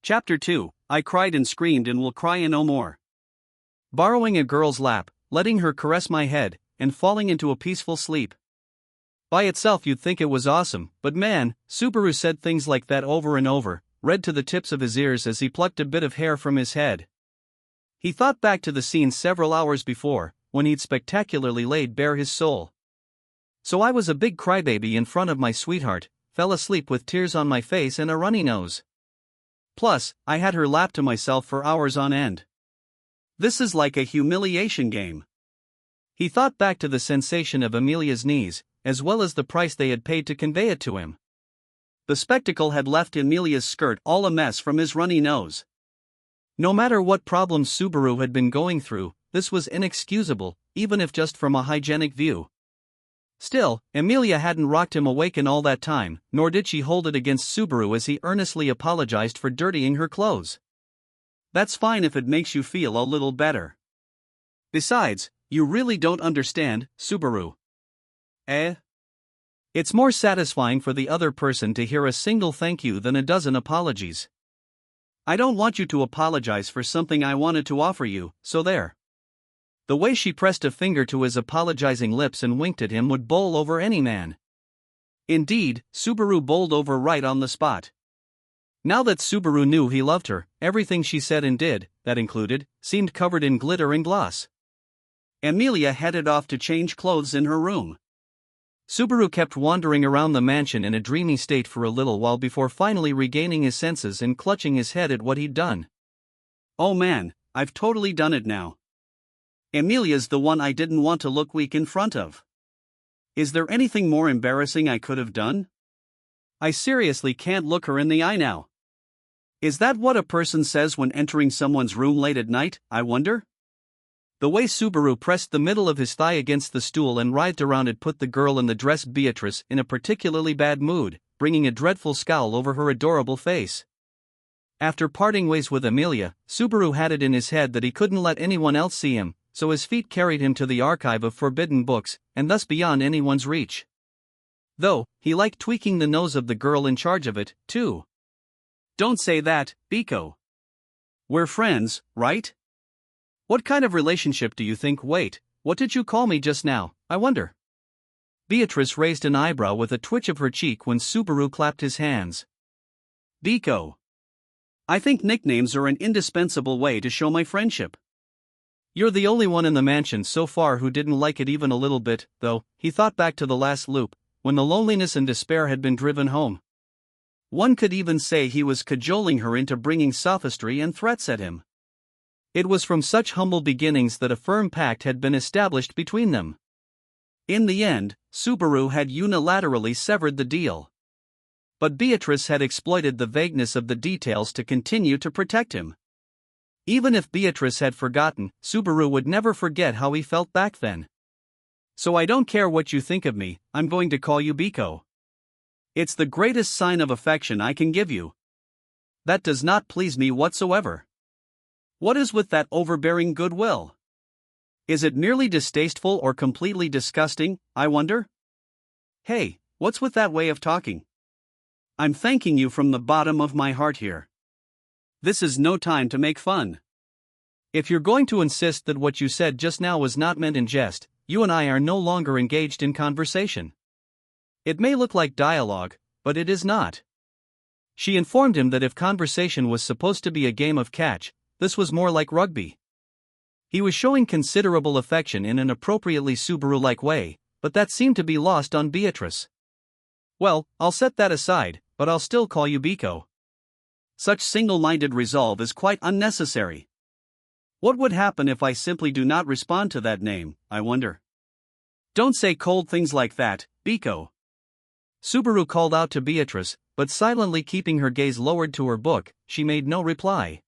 Chapter 2, I cried and screamed and will cry no more. Borrowing a girl's lap, letting her caress my head, and falling into a peaceful sleep. By itself you'd think it was awesome, but man, Subaru said things like that over and over, red to the tips of his ears as he plucked a bit of hair from his head. He thought back to the scene several hours before, when he'd spectacularly laid bare his soul. So I was a big crybaby in front of my sweetheart, fell asleep with tears on my face and a runny nose. Plus, I had her lap to myself for hours on end. This is like a humiliation game. He thought back to the sensation of Amelia's knees, as well as the price they had paid to convey it to him. The spectacle had left Amelia's skirt all a mess from his runny nose. No matter what problems Subaru had been going through, this was inexcusable, even if just from a hygienic view. Still, Amelia hadn't rocked him awake in all that time, nor did she hold it against Subaru as he earnestly apologized for dirtying her clothes. That's fine if it makes you feel a little better. Besides, you really don't understand, Subaru. It's more satisfying for the other person to hear a single thank you than a dozen apologies. I don't want you to apologize for something I wanted to offer you, so there. The way she pressed a finger to his apologizing lips and winked at him would bowl over any man. Indeed, Subaru bowled over right on the spot. Now that Subaru knew he loved her, everything she said and did, that included, seemed covered in glitter and gloss. Amelia headed off to change clothes in her room. Subaru kept wandering around the mansion in a dreamy state for a little while before finally regaining his senses and clutching his head at what he'd done. Oh man, I've totally done it now. Amelia's the one I didn't want to look weak in front of. Is there anything more embarrassing I could have done? I seriously can't look her in the eye now. Is that what a person says when entering someone's room late at night, I wonder? The way Subaru pressed the middle of his thigh against the stool and writhed around it put the girl in the dress Beatrice in a particularly bad mood, bringing a dreadful scowl over her adorable face. After parting ways with Amelia, Subaru had it in his head that he couldn't let anyone else see him, so his feet carried him to the archive of forbidden books, and thus beyond anyone's reach. Though, he liked tweaking the nose of the girl in charge of it, too. Don't say that, Biko. We're friends, right? What kind of relationship do you think? Wait, what did you call me just now, I wonder? Beatrice raised an eyebrow with a twitch of her cheek when Subaru clapped his hands. Biko. I think nicknames are an indispensable way to show my friendship. You're the only one in the mansion so far who didn't like it even a little bit, though. He thought back to the last loop, when the loneliness and despair had been driven home. One could even say he was cajoling her into bringing sophistry and threats at him. It was from such humble beginnings that a firm pact had been established between them. In the end, Subaru had unilaterally severed the deal. But Beatrice had exploited the vagueness of the details to continue to protect him. Even if Beatrice had forgotten, Subaru would never forget how he felt back then. So I don't care what you think of me, I'm going to call you Biko. It's the greatest sign of affection I can give you. That does not please me whatsoever. What is with that overbearing goodwill? Is it merely distasteful or completely disgusting, I wonder? Hey, what's with that way of talking? I'm thanking you from the bottom of my heart here. This is no time to make fun. If you're going to insist that what you said just now was not meant in jest, you and I are no longer engaged in conversation. It may look like dialogue, but it is not. She informed him that if conversation was supposed to be a game of catch, this was more like rugby. He was showing considerable affection in an appropriately Subaru-like way, but that seemed to be lost on Beatrice. Well, I'll set that aside, but I'll still call you Biko. Such single-minded resolve is quite unnecessary. What would happen if I simply do not respond to that name, I wonder? Don't say cold things like that, Biko. Subaru called out to Beatrice, but silently keeping her gaze lowered to her book, she made no reply.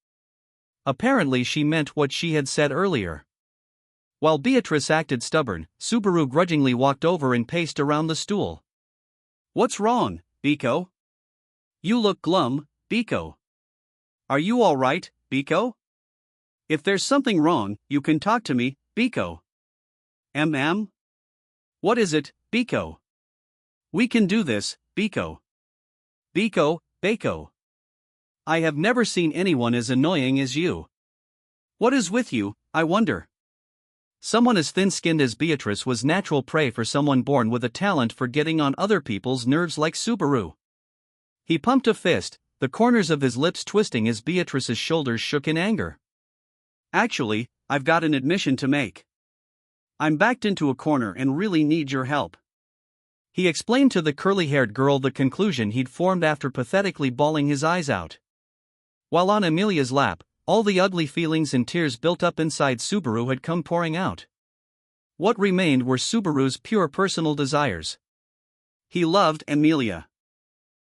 Apparently she meant what she had said earlier. While Beatrice acted stubborn, Subaru grudgingly walked over and paced around the stool. What's wrong, Biko? You look glum, Biko. Are you all right, Biko? If there's something wrong, you can talk to me, Biko. What is it, Biko? We can do this, Biko. Biko. I have never seen anyone as annoying as you. What is with you, I wonder? Someone as thin-skinned as Beatrice was natural prey for someone born with a talent for getting on other people's nerves like Subaru. He pumped a fist, the corners of his lips twisting as Beatrice's shoulders shook in anger. Actually, I've got an admission to make. I'm backed into a corner and really need your help. He explained to the curly-haired girl the conclusion he'd formed after pathetically bawling his eyes out. While on Amelia's lap, all the ugly feelings and tears built up inside Subaru had come pouring out. What remained were Subaru's pure personal desires. He loved Amelia.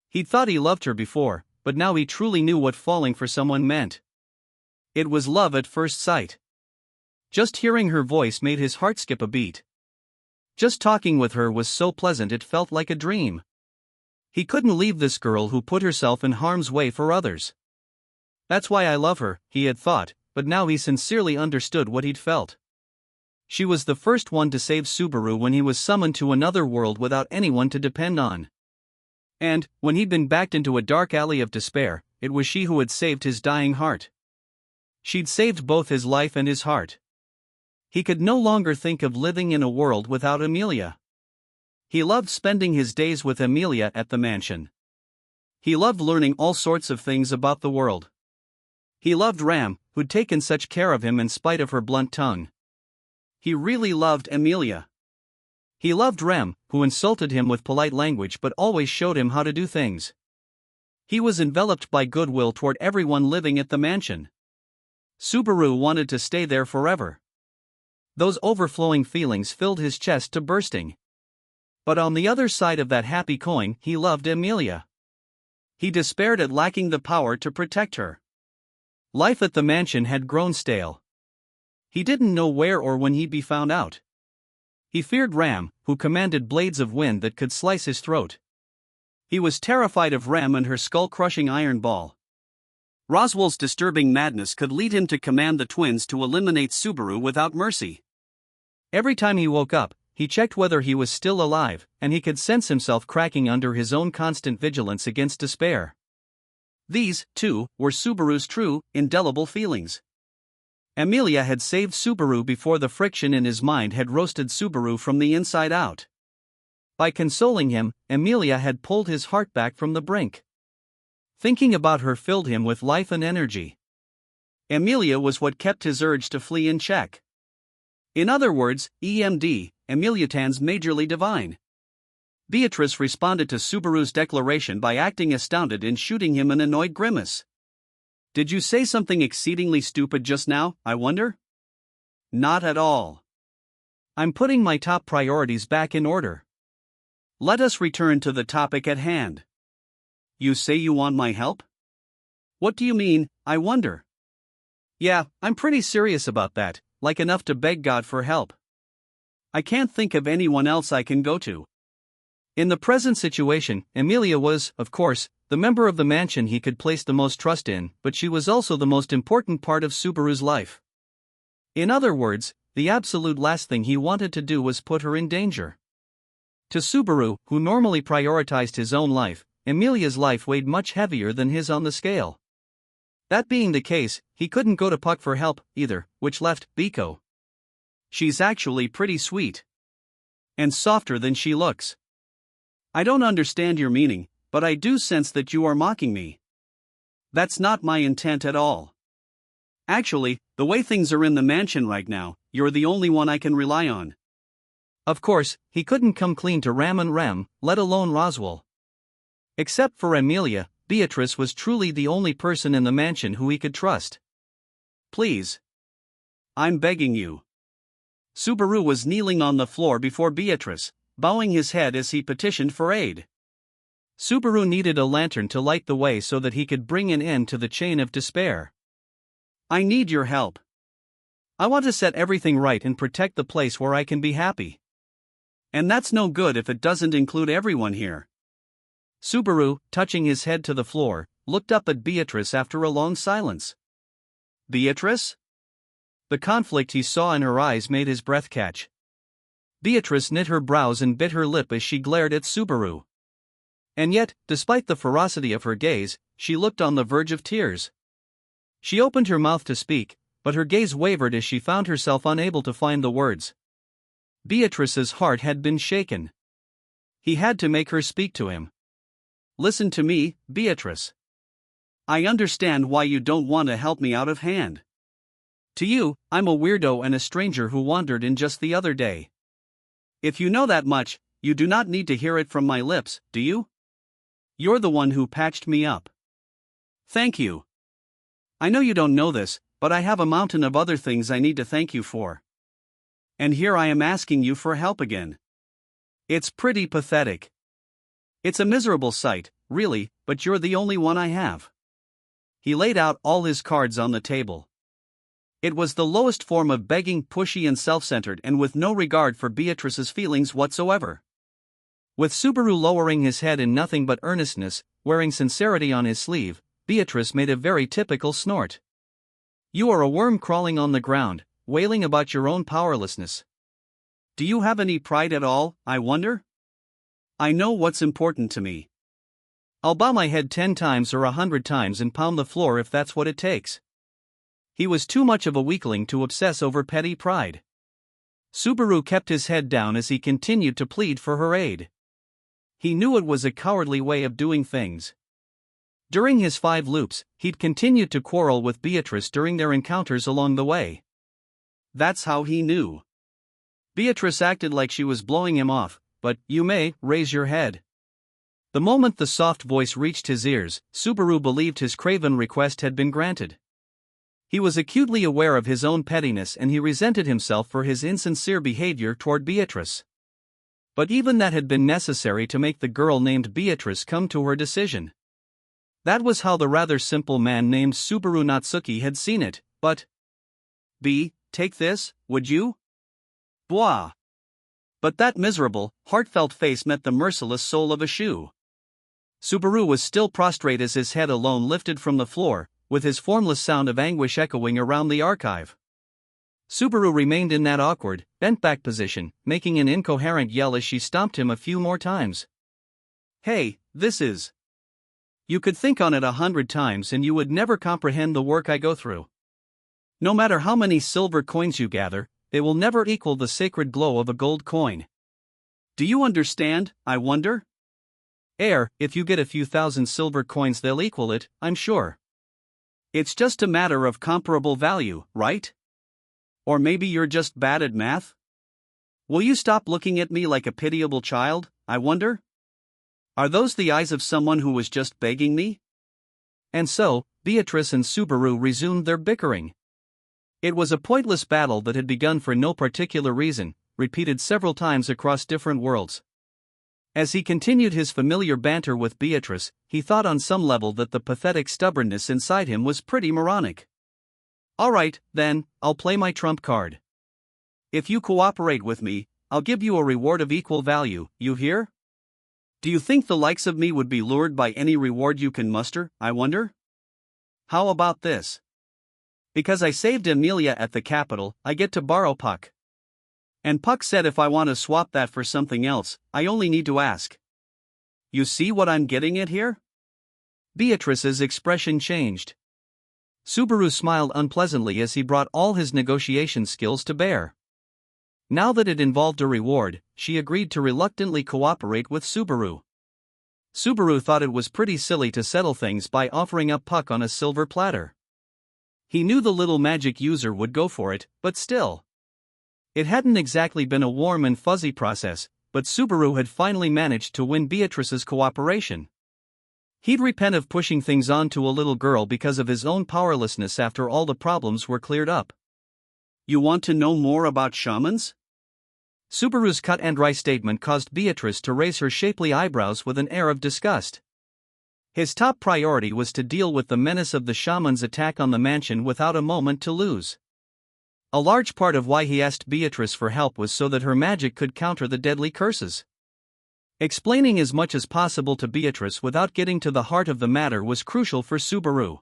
He'd thought he loved her before, but now he truly knew what falling for someone meant. It was love at first sight. Just hearing her voice made his heart skip a beat. Just talking with her was so pleasant it felt like a dream. He couldn't leave this girl who put herself in harm's way for others. That's why I love her, he had thought, but now he sincerely understood what he'd felt. She was the first one to save Subaru when he was summoned to another world without anyone to depend on. And, when he'd been backed into a dark alley of despair, it was she who had saved his dying heart. She'd saved both his life and his heart. He could no longer think of living in a world without Amelia. He loved spending his days with Amelia at the mansion. He loved learning all sorts of things about the world. He loved Ram, who'd taken such care of him in spite of her blunt tongue. He really loved Amelia. He loved Ram, who insulted him with polite language but always showed him how to do things. He was enveloped by goodwill toward everyone living at the mansion. Subaru wanted to stay there forever. Those overflowing feelings filled his chest to bursting. But on the other side of that happy coin, he loved Amelia. He despaired at lacking the power to protect her. Life at the mansion had grown stale. He didn't know where or when he'd be found out. He feared Ram, who commanded blades of wind that could slice his throat. He was terrified of Ram and her skull-crushing iron ball. Roswell's disturbing madness could lead him to command the twins to eliminate Subaru without mercy. Every time he woke up, he checked whether he was still alive, and he could sense himself cracking under his own constant vigilance against despair. These, too, were Subaru's true, indelible feelings. Amelia had saved Subaru before the friction in his mind had roasted Subaru from the inside out. By consoling him, Amelia had pulled his heart back from the brink. Thinking about her filled him with life and energy. Amelia was what kept his urge to flee in check. In other words, EMD, Emiliatan's majorly divine. Beatrice responded to Subaru's declaration by acting astounded and shooting him an annoyed grimace. Did you say something exceedingly stupid just now, I wonder? Not at all. I'm putting my top priorities back in order. Let us return to the topic at hand. You say you want my help? What do you mean, I wonder? Yeah, I'm pretty serious about that, like enough to beg God for help. I can't think of anyone else I can go to. In the present situation, Amelia was, of course, the member of the mansion he could place the most trust in, but she was also the most important part of Subaru's life. In other words, the absolute last thing he wanted to do was put her in danger. To Subaru, who normally prioritized his own life, Amelia's life weighed much heavier than his on the scale. That being the case, he couldn't go to Puck for help, either, which left Biko. She's actually pretty sweet. And softer than she looks. I don't understand your meaning, but I do sense that you are mocking me. That's not my intent at all. Actually, the way things are in the mansion right now, you're the only one I can rely on. Of course, he couldn't come clean to Ram and Rem, let alone Roswell. Except for Amelia, Beatrice was truly the only person in the mansion who he could trust. Please. I'm begging you. Subaru was kneeling on the floor before Beatrice, bowing his head as he petitioned for aid. Subaru needed a lantern to light the way so that he could bring an end to the chain of despair. I need your help. I want to set everything right and protect the place where I can be happy. And that's no good if it doesn't include everyone here. Subaru, touching his head to the floor, looked up at Beatrice after a long silence. Beatrice? The conflict he saw in her eyes made his breath catch. Beatrice knit her brows and bit her lip as she glared at Subaru. And yet, despite the ferocity of her gaze, she looked on the verge of tears. She opened her mouth to speak, but her gaze wavered as she found herself unable to find the words. Beatrice's heart had been shaken. He had to make her speak to him. Listen to me, Beatrice. I understand why you don't want to help me out of hand. To you, I'm a weirdo and a stranger who wandered in just the other day. If you know that much, you do not need to hear it from my lips, do you? You're the one who patched me up. Thank you. I know you don't know this, but I have a mountain of other things I need to thank you for. And here I am asking you for help again. It's pretty pathetic. It's a miserable sight, really, but you're the only one I have. He laid out all his cards on the table. It was the lowest form of begging, pushy and self-centered, and with no regard for Beatrice's feelings whatsoever. With Subaru lowering his head in nothing but earnestness, wearing sincerity on his sleeve, Beatrice made a very typical snort. You are a worm crawling on the ground, wailing about your own powerlessness. Do you have any pride at all, I wonder? I know what's important to me. I'll bow my head 10 times or 100 times and pound the floor if that's what it takes. He was too much of a weakling to obsess over petty pride. Subaru kept his head down as he continued to plead for her aid. He knew it was a cowardly way of doing things. During his 5 loops, he'd continued to quarrel with Beatrice during their encounters along the way. That's how he knew. Beatrice acted like she was blowing him off, but you may raise your head. The moment the soft voice reached his ears, Subaru believed his craven request had been granted. He was acutely aware of his own pettiness and he resented himself for his insincere behavior toward Beatrice. But even that had been necessary to make the girl named Beatrice come to her decision. That was how the rather simple man named Subaru Natsuki had seen it, but... Take this, would you? Blah. But that miserable, heartfelt face met the merciless sole of a shoe. Subaru was still prostrate as his head alone lifted from the floor, with his formless sound of anguish echoing around the archive. Subaru remained in that awkward, bent-back position, making an incoherent yell as she stomped him a few more times. Hey, this is... You could think on it 100 times and you would never comprehend the work I go through. No matter how many silver coins you gather, they will never equal the sacred glow of a gold coin. Do you understand, I wonder? If you get a few thousand silver coins they'll equal it, I'm sure. It's just a matter of comparable value, right? Or maybe you're just bad at math? Will you stop looking at me like a pitiable child, I wonder? Are those the eyes of someone who was just begging me? And so, Beatrice and Subaru resumed their bickering. It was a pointless battle that had begun for no particular reason, repeated several times across different worlds. As he continued his familiar banter with Beatrice, he thought on some level that the pathetic stubbornness inside him was pretty moronic. Alright, then, I'll play my trump card. If you cooperate with me, I'll give you a reward of equal value, you hear? Do you think the likes of me would be lured by any reward you can muster, I wonder? How about this? Because I saved Amelia at the capital, I get to borrow Puck. And Puck said if I want to swap that for something else, I only need to ask. You see what I'm getting at here? Beatrice's expression changed. Subaru smiled unpleasantly as he brought all his negotiation skills to bear. Now that it involved a reward, she agreed to reluctantly cooperate with Subaru. Subaru thought it was pretty silly to settle things by offering up Puck on a silver platter. He knew the little magic user would go for it, but still. It hadn't exactly been a warm and fuzzy process, but Subaru had finally managed to win Beatrice's cooperation. He'd repent of pushing things on to a little girl because of his own powerlessness after all the problems were cleared up. You want to know more about shamans? Subaru's cut-and-dry statement caused Beatrice to raise her shapely eyebrows with an air of disgust. His top priority was to deal with the menace of the shaman's attack on the mansion without a moment to lose. A large part of why he asked Beatrice for help was so that her magic could counter the deadly curses. Explaining as much as possible to Beatrice without getting to the heart of the matter was crucial for Subaru.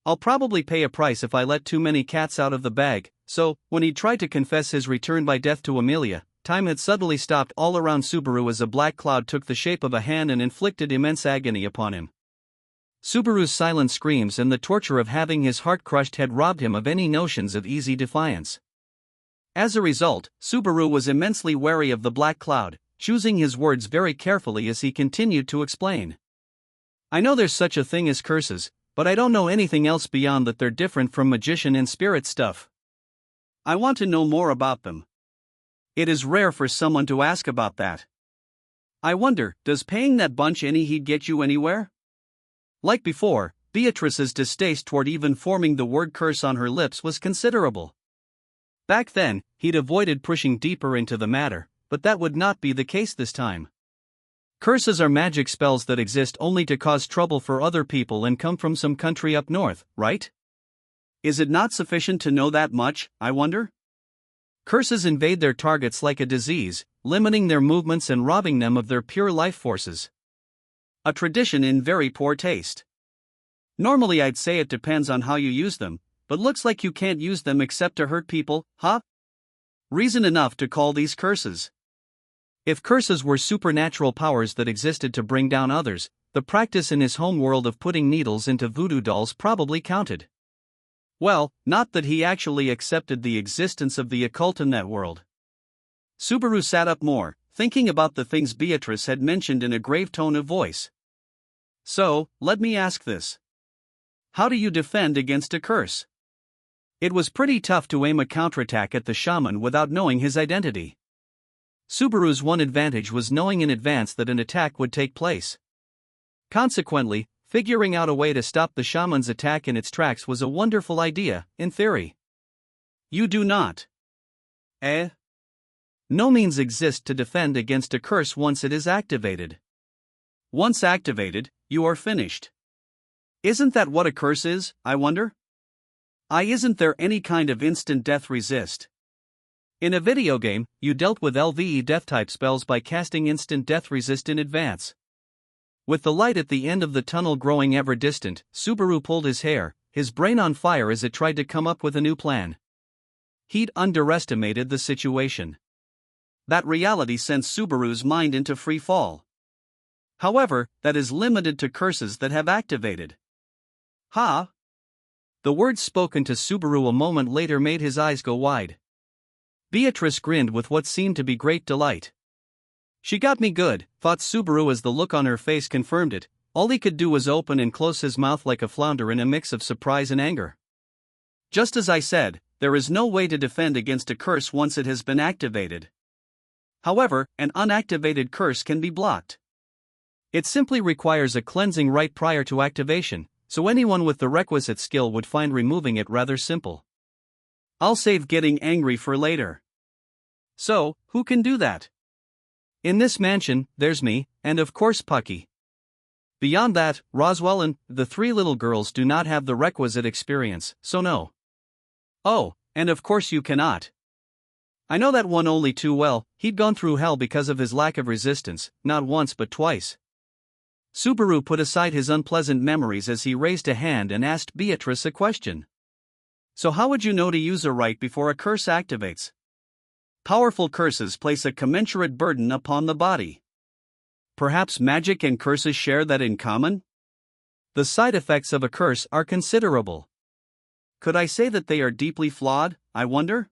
I'll probably pay a price if I let too many cats out of the bag, so, when he tried to confess his return by death to Amelia, time had suddenly stopped all around Subaru as a black cloud took the shape of a hand and inflicted immense agony upon him. Subaru's silent screams and the torture of having his heart crushed had robbed him of any notions of easy defiance. As a result, Subaru was immensely wary of the black cloud, choosing his words very carefully as he continued to explain. I know there's such a thing as curses, but I don't know anything else beyond that they're different from magician and spirit stuff. I want to know more about them. It is rare for someone to ask about that. I wonder, does paying that bunch any heed get you anywhere? Like before, Beatrice's distaste toward even forming the word curse on her lips was considerable. Back then, he'd avoided pushing deeper into the matter, but that would not be the case this time. Curses are magic spells that exist only to cause trouble for other people and come from some country up north, right? Is it not sufficient to know that much, I wonder? Curses invade their targets like a disease, limiting their movements and robbing them of their pure life forces. A tradition in very poor taste. Normally I'd say it depends on how you use them, but looks like you can't use them except to hurt people, huh? Reason enough to call these curses. If curses were supernatural powers that existed to bring down others, the practice in his home world of putting needles into voodoo dolls probably counted. Well, not that he actually accepted the existence of the occult in that world. Subaru sat up more, thinking about the things Beatrice had mentioned in a grave tone of voice. So, let me ask this. How do you defend against a curse? It was pretty tough to aim a counterattack at the shaman without knowing his identity. Subaru's one advantage was knowing in advance that an attack would take place. Consequently, figuring out a way to stop the shaman's attack in its tracks was a wonderful idea, in theory. You do not. No means exist to defend against a curse once it is activated. Once activated, you are finished. Isn't that what a curse is, I wonder? Isn't there any kind of instant death resist? In a video game, you dealt with LVE death-type spells by casting instant death resist in advance. With the light at the end of the tunnel growing ever distant, Subaru pulled his hair, his brain on fire as it tried to come up with a new plan. He'd underestimated the situation. That reality sent Subaru's mind into free fall. However, that is limited to curses that have activated. Ha! The words spoken to Subaru a moment later made his eyes go wide. Beatrice grinned with what seemed to be great delight. She got me good, thought Subaru as the look on her face confirmed it. All he could do was open and close his mouth like a flounder in a mix of surprise and anger. Just as I said, there is no way to defend against a curse once it has been activated. However, an unactivated curse can be blocked. It simply requires a cleansing rite prior to activation, so anyone with the requisite skill would find removing it rather simple. I'll save getting angry for later. So, who can do that? In this mansion, there's me, and of course Pucky. Beyond that, Roswell and the three little girls do not have the requisite experience, so no. Oh, and of course you cannot. I know that one only too well. He'd gone through hell because of his lack of resistance, not once but twice. Subaru put aside his unpleasant memories as he raised a hand and asked Beatrice a question. So how would you know to use a rite before a curse activates? Powerful curses place a commensurate burden upon the body. Perhaps magic and curses share that in common? The side effects of a curse are considerable. Could I say that they are deeply flawed, I wonder?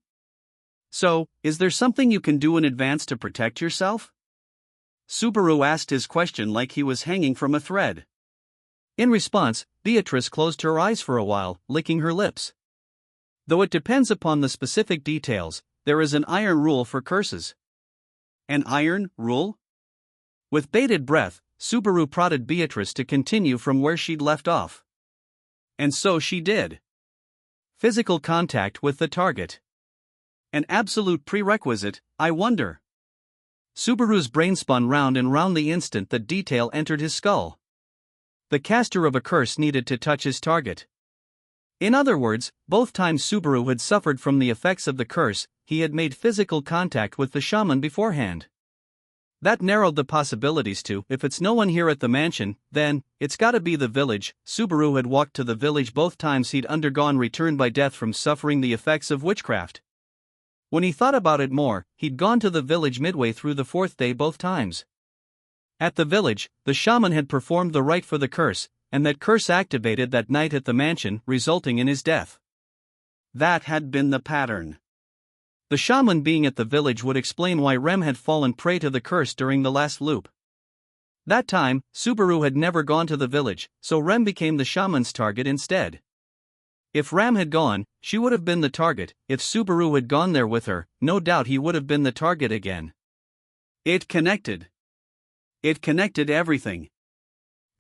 So, is there something you can do in advance to protect yourself? Subaru asked his question like he was hanging from a thread. In response, Beatrice closed her eyes for a while, licking her lips. Though it depends upon the specific details, there is an iron rule for curses. An iron rule? With bated breath, Subaru prodded Beatrice to continue from where she'd left off. And so she did. Physical contact with the target. An absolute prerequisite, I wonder. Subaru's brain spun round and round the instant that detail entered his skull. The caster of a curse needed to touch his target. In other words, both times Subaru had suffered from the effects of the curse, he had made physical contact with the shaman beforehand. That narrowed the possibilities to, if it's no one here at the mansion, then, it's gotta be the village. Subaru had walked to the village both times he'd undergone return by death from suffering the effects of witchcraft. When he thought about it more, he'd gone to the village midway through the fourth day both times. At the village, the shaman had performed the rite for the curse, and that curse activated that night at the mansion, resulting in his death. That had been the pattern. The shaman being at the village would explain why Rem had fallen prey to the curse during the last loop. That time, Subaru had never gone to the village, so Rem became the shaman's target instead. If Ram had gone, she would have been the target. If Subaru had gone there with her, no doubt he would have been the target again. It connected. It connected everything.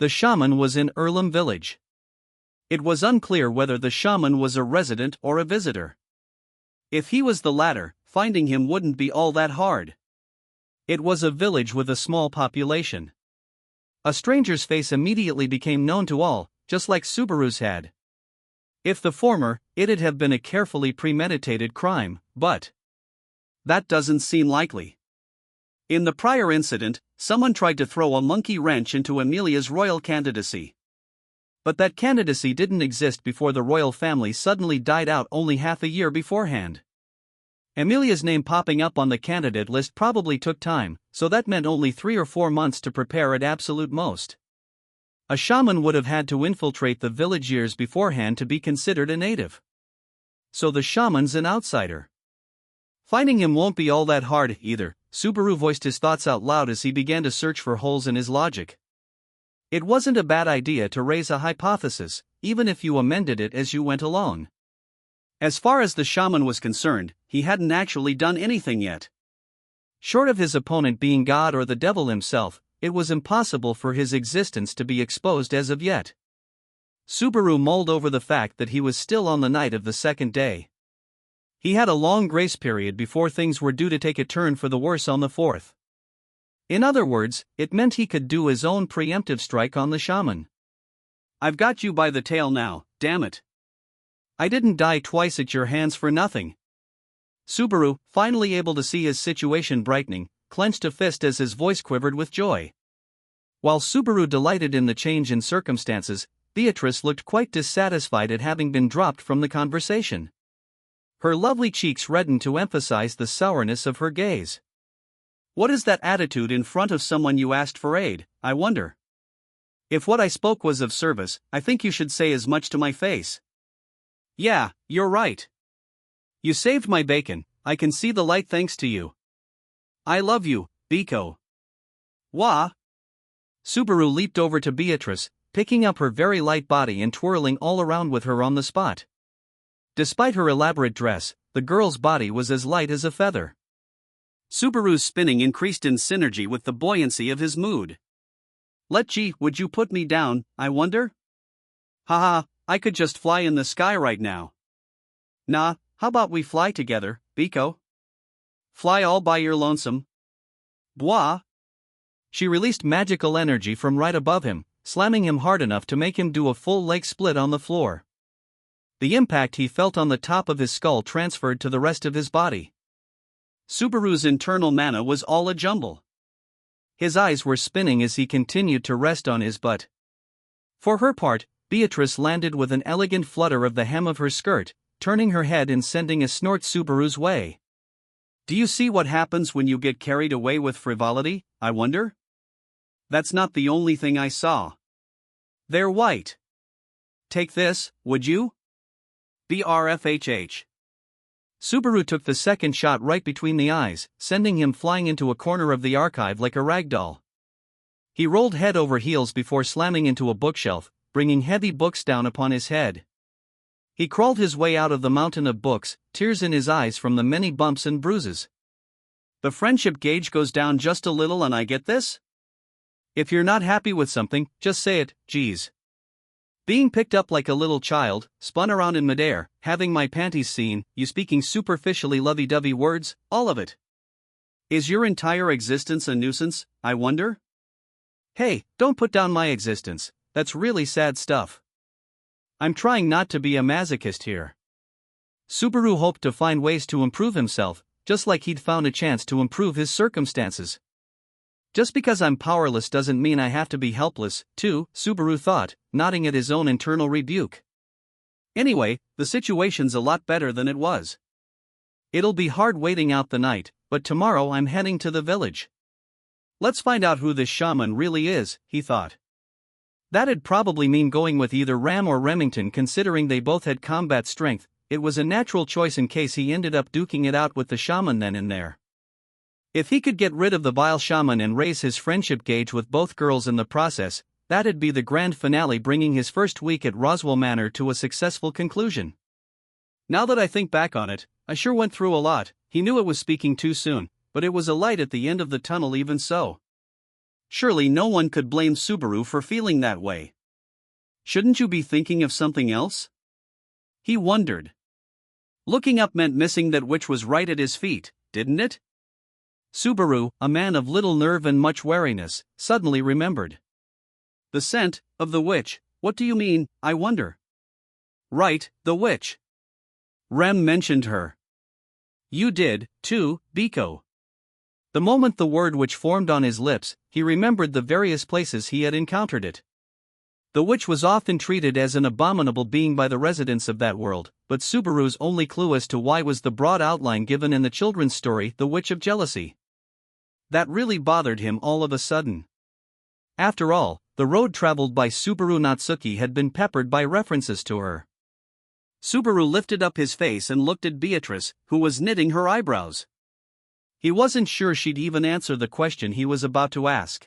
The shaman was in Erlam village. It was unclear whether the shaman was a resident or a visitor. If he was the latter, finding him wouldn't be all that hard. It was a village with a small population. A stranger's face immediately became known to all, just like Subaru's had. If the former, it'd have been a carefully premeditated crime, but that doesn't seem likely. In the prior incident, someone tried to throw a monkey wrench into Amelia's royal candidacy. But that candidacy didn't exist before the royal family suddenly died out only half a year beforehand. Amelia's name popping up on the candidate list probably took time, so that meant only 3 or 4 months to prepare at absolute most. A shaman would have had to infiltrate the village years beforehand to be considered a native. So the shaman's an outsider. Finding him won't be all that hard either. Subaru voiced his thoughts out loud as he began to search for holes in his logic. It wasn't a bad idea to raise a hypothesis, even if you amended it as you went along. As far as the shaman was concerned, he hadn't actually done anything yet. Short of his opponent being God or the devil himself, it was impossible for his existence to be exposed as of yet. Subaru mulled over the fact that he was still on the night of the second day. He had a long grace period before things were due to take a turn for the worse on the fourth. In other words, it meant he could do his own preemptive strike on the shaman. I've got you by the tail now, damn it. I didn't die twice at your hands for nothing. Subaru, finally able to see his situation brightening, clenched a fist as his voice quivered with joy. While Subaru delighted in the change in circumstances, Beatrice looked quite dissatisfied at having been dropped from the conversation. Her lovely cheeks reddened to emphasize the sourness of her gaze. What is that attitude in front of someone you asked for aid, I wonder? If what I spoke was of service, I think you should say as much to my face. Yeah, you're right. You saved my bacon, I can see the light thanks to you. I love you, Biko. Wah! Subaru leaped over to Beatrice, picking up her very light body and twirling all around with her on the spot. Despite her elaborate dress, the girl's body was as light as a feather. Subaru's spinning increased in synergy with the buoyancy of his mood. Would you put me down, I wonder? Haha, I could just fly in the sky right now. Nah, how about we fly together, Biko? Fly all by your lonesome. Bwah! She released magical energy from right above him, slamming him hard enough to make him do a full leg split on the floor. The impact he felt on the top of his skull transferred to the rest of his body. Subaru's internal mana was all a jumble. His eyes were spinning as he continued to rest on his butt. For her part, Beatrice landed with an elegant flutter of the hem of her skirt, turning her head and sending a snort Subaru's way. Do you see what happens when you get carried away with frivolity, I wonder? That's not the only thing I saw. They're white. Take this, would you? BRFHH. Subaru took the second shot right between the eyes, sending him flying into a corner of the archive like a ragdoll. He rolled head over heels before slamming into a bookshelf, bringing heavy books down upon his head. He crawled his way out of the mountain of books, tears in his eyes from the many bumps and bruises. The friendship gauge goes down just a little and I get this? If you're not happy with something, just say it, geez. Being picked up like a little child, spun around in midair, having my panties seen, you speaking superficially lovey-dovey words, all of it. Is your entire existence a nuisance, I wonder? Hey, don't put down my existence, that's really sad stuff. I'm trying not to be a masochist here. Subaru hoped to find ways to improve himself, just like he'd found a chance to improve his circumstances. Just because I'm powerless doesn't mean I have to be helpless, too, Subaru thought, nodding at his own internal rebuke. Anyway, the situation's a lot better than it was. It'll be hard waiting out the night, but tomorrow I'm heading to the village. Let's find out who this shaman really is, he thought. That'd probably mean going with either Ram or Remington, considering they both had combat strength. It was a natural choice in case he ended up duking it out with the shaman then and there. If he could get rid of the vile shaman and raise his friendship gauge with both girls in the process, that'd be the grand finale, bringing his first week at Roswell Manor to a successful conclusion. Now that I think back on it, I sure went through a lot. He knew it was speaking too soon, but it was a light at the end of the tunnel even so. Surely no one could blame Subaru for feeling that way. Shouldn't you be thinking of something else? He wondered. Looking up meant missing that which was right at his feet, didn't it? Subaru, a man of little nerve and much wariness, suddenly remembered. The scent of the witch. What do you mean, I wonder? Right, the witch. Rem mentioned her. You did, too, Biko. The moment the word witch formed on his lips, he remembered the various places he had encountered it. The witch was often treated as an abominable being by the residents of that world, but Subaru's only clue as to why was the broad outline given in the children's story, The Witch of Jealousy. That really bothered him all of a sudden. After all, the road traveled by Subaru Natsuki had been peppered by references to her. Subaru lifted up his face and looked at Beatrice, who was knitting her eyebrows. He wasn't sure she'd even answer the question he was about to ask.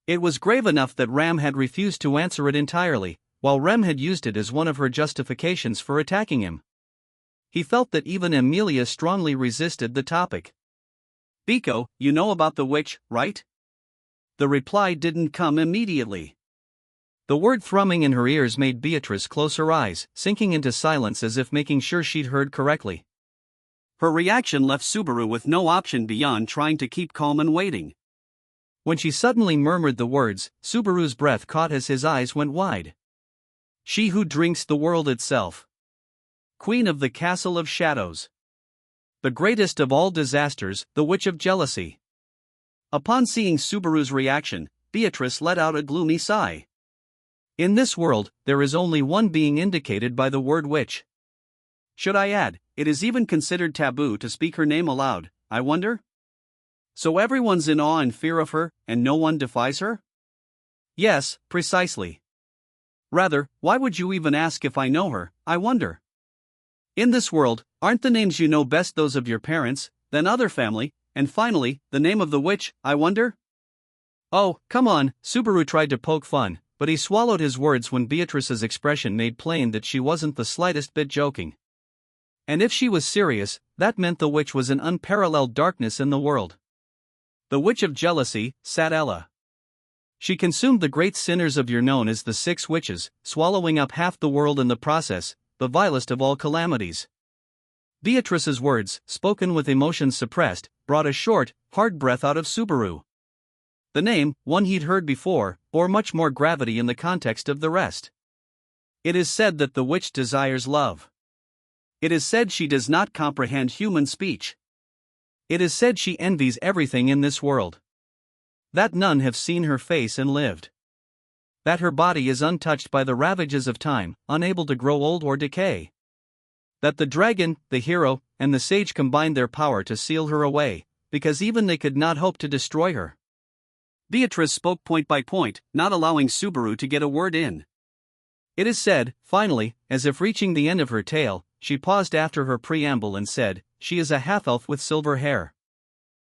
It was grave enough that Ram had refused to answer it entirely, while Rem had used it as one of her justifications for attacking him. He felt that even Amelia strongly resisted the topic. Biko, you know about the witch, right? The reply didn't come immediately. The word thrumming in her ears made Beatrice close her eyes, sinking into silence as if making sure she'd heard correctly. Her reaction left Subaru with no option beyond trying to keep calm and waiting. When she suddenly murmured the words, Subaru's breath caught as his eyes went wide. She who drinks the world itself. Queen of the Castle of Shadows. The greatest of all disasters, the Witch of Jealousy. Upon seeing Subaru's reaction, Beatrice let out a gloomy sigh. In this world, there is only one being indicated by the word witch. Should I add, it is even considered taboo to speak her name aloud, I wonder? So everyone's in awe and fear of her, and no one defies her? Yes, precisely. Rather, why would you even ask if I know her, I wonder? In this world, aren't the names you know best those of your parents, then other family, and finally, the name of the witch, I wonder? Oh, come on, Subaru tried to poke fun, but he swallowed his words when Beatrice's expression made plain that she wasn't the slightest bit joking. And if she was serious, that meant the witch was an unparalleled darkness in the world. The Witch of Jealousy, sat Ella. She consumed the great sinners of yore known as the 6 witches, swallowing up half the world in the process, the vilest of all calamities. Beatrice's words, spoken with emotion suppressed, brought a short, hard breath out of Subaru. The name, one he'd heard before, bore much more gravity in the context of the rest. It is said that the witch desires love. It is said she does not comprehend human speech. It is said she envies everything in this world. That none have seen her face and lived. That her body is untouched by the ravages of time, unable to grow old or decay. That the dragon, the hero, and the sage combined their power to seal her away, because even they could not hope to destroy her. Beatrice spoke point by point, not allowing Subaru to get a word in. It is said, finally, as if reaching the end of her tale, she paused after her preamble and said, she is a half-elf with silver hair.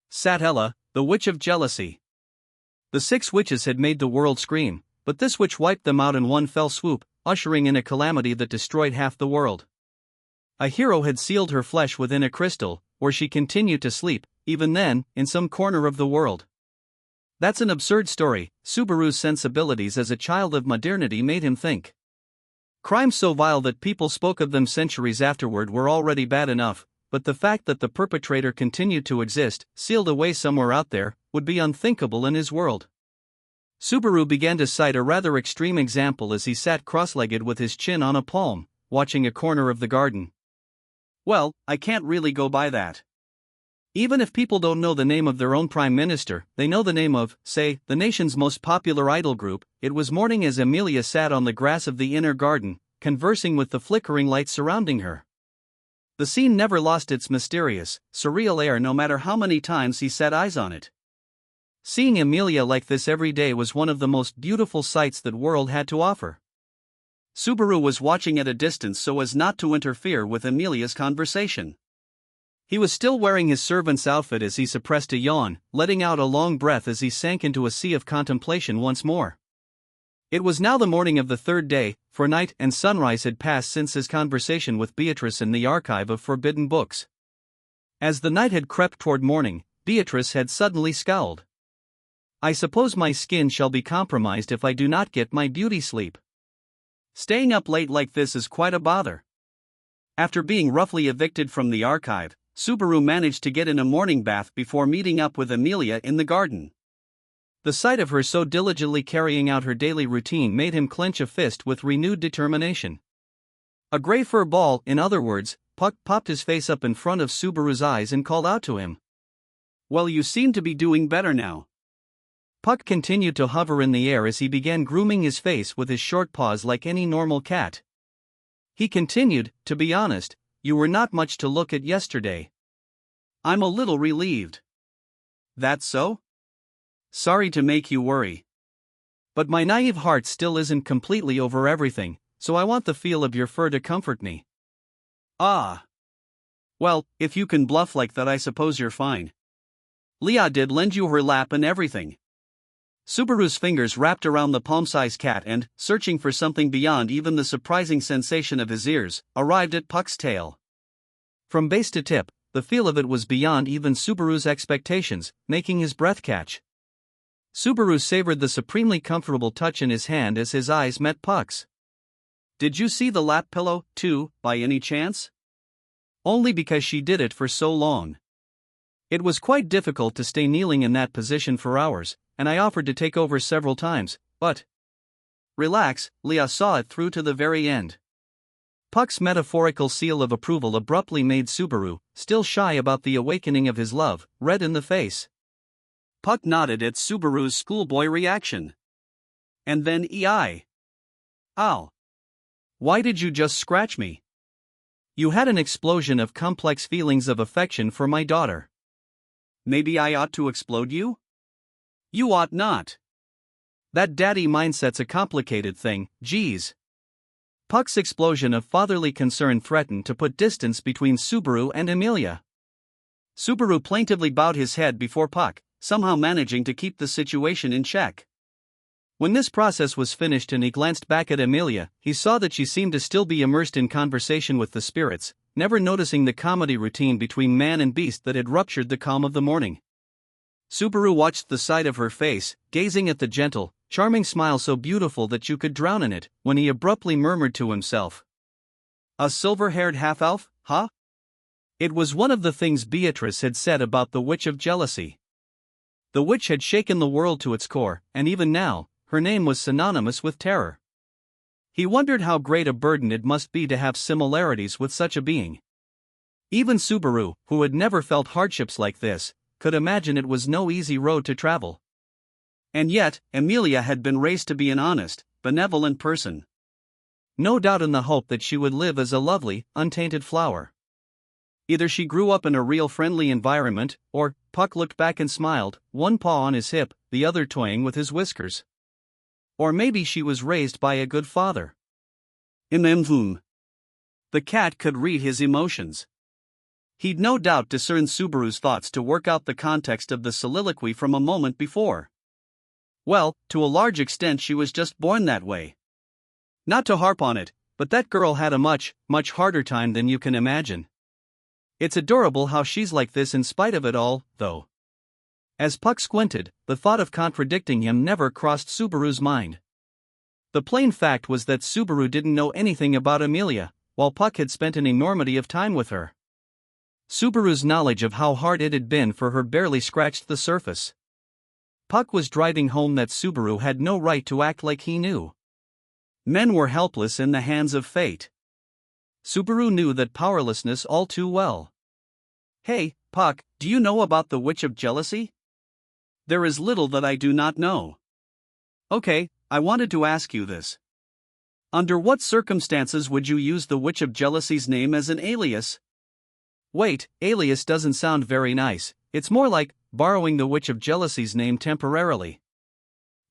Sat Ella, the Witch of Jealousy. The 6 witches had made the world scream, but this witch wiped them out in one fell swoop, ushering in a calamity that destroyed half the world. A hero had sealed her flesh within a crystal, where she continued to sleep, even then, in some corner of the world. That's an absurd story, Subaru's sensibilities as a child of modernity made him think. Crimes so vile that people spoke of them centuries afterward were already bad enough, but the fact that the perpetrator continued to exist, sealed away somewhere out there, would be unthinkable in his world. Subaru began to cite a rather extreme example as he sat cross-legged with his chin on a palm, watching a corner of the garden. Well, I can't really go by that. Even if people don't know the name of their own prime minister, they know the name of, say, the nation's most popular idol group. It was morning as Amelia sat on the grass of the inner garden, conversing with the flickering lights surrounding her. The scene never lost its mysterious, surreal air no matter how many times he set eyes on it. Seeing Amelia like this every day was one of the most beautiful sights that world had to offer. Subaru was watching at a distance so as not to interfere with Amelia's conversation. He was still wearing his servant's outfit as he suppressed a yawn, letting out a long breath as he sank into a sea of contemplation once more. It was now the morning of the third day, for night and sunrise had passed since his conversation with Beatrice in the archive of forbidden books. As the night had crept toward morning, Beatrice had suddenly scowled. "I suppose my skin shall be compromised if I do not get my beauty sleep. Staying up late like this is quite a bother." After being roughly evicted from the archive, Subaru managed to get in a morning bath before meeting up with Amelia in the garden. The sight of her so diligently carrying out her daily routine made him clench a fist with renewed determination. A gray fur ball, in other words, Puck popped his face up in front of Subaru's eyes and called out to him. "Well, you seem to be doing better now." Puck continued to hover in the air as he began grooming his face with his short paws like any normal cat. He continued, "To be honest, you were not much to look at yesterday." "I'm a little relieved." "That's so? Sorry to make you worry. But my naive heart still isn't completely over everything, so I want the feel of your fur to comfort me." "Ah. Well, if you can bluff like that, I suppose you're fine. Leah did lend you her lap and everything." Subaru's fingers wrapped around the palm-sized cat and, searching for something beyond even the surprising sensation of his ears, arrived at Puck's tail. From base to tip, the feel of it was beyond even Subaru's expectations, making his breath catch. Subaru savored the supremely comfortable touch in his hand as his eyes met Puck's. "Did you see the lap pillow, too, by any chance?" "Only because she did it for so long. It was quite difficult to stay kneeling in that position for hours, and I offered to take over several times, but..." "Relax, Leah saw it through to the very end." Puck's metaphorical seal of approval abruptly made Subaru, still shy about the awakening of his love, red in the face. Puck nodded at Subaru's schoolboy reaction. "And then EI. Ow. Why did you just scratch me?" "You had an explosion of complex feelings of affection for my daughter." "Maybe I ought to explode you?" "You ought not. That daddy mindset's a complicated thing, geez." Puck's explosion of fatherly concern threatened to put distance between Subaru and Amelia. Subaru plaintively bowed his head before Puck, somehow managing to keep the situation in check. When this process was finished and he glanced back at Amelia, he saw that she seemed to still be immersed in conversation with the spirits, never noticing the comedy routine between man and beast that had ruptured the calm of the morning. Subaru watched the side of her face, gazing at the gentle, charming smile so beautiful that you could drown in it, when he abruptly murmured to himself. "A silver-haired half-elf, huh?" It was one of the things Beatrice had said about the Witch of Jealousy. The witch had shaken the world to its core, and even now, her name was synonymous with terror. He wondered how great a burden it must be to have similarities with such a being. Even Subaru, who had never felt hardships like this, could imagine it was no easy road to travel. And yet, Amelia had been raised to be an honest, benevolent person. No doubt in the hope that she would live as a lovely, untainted flower. Either she grew up in a real friendly environment, or, Puck looked back and smiled, one paw on his hip, the other toying with his whiskers. Or maybe she was raised by a good father. The cat could read his emotions. He'd no doubt discerned Subaru's thoughts to work out the context of the soliloquy from a moment before. Well, to a large extent she was just born that way. Not to harp on it, but that girl had a much, much harder time than you can imagine. It's adorable how she's like this in spite of it all, though. As Puck squinted, the thought of contradicting him never crossed Subaru's mind. The plain fact was that Subaru didn't know anything about Amelia, while Puck had spent an enormity of time with her. Subaru's knowledge of how hard it had been for her barely scratched the surface. Puck was driving home that Subaru had no right to act like he knew. Men were helpless in the hands of fate. Subaru knew that powerlessness all too well. "Hey, Puck, do you know about the Witch of Jealousy?" "There is little that I do not know." "Okay, I wanted to ask you this. Under what circumstances would you use the Witch of Jealousy's name as an alias?" "Wait, alias doesn't sound very nice, it's more like borrowing the Witch of Jealousy's name temporarily.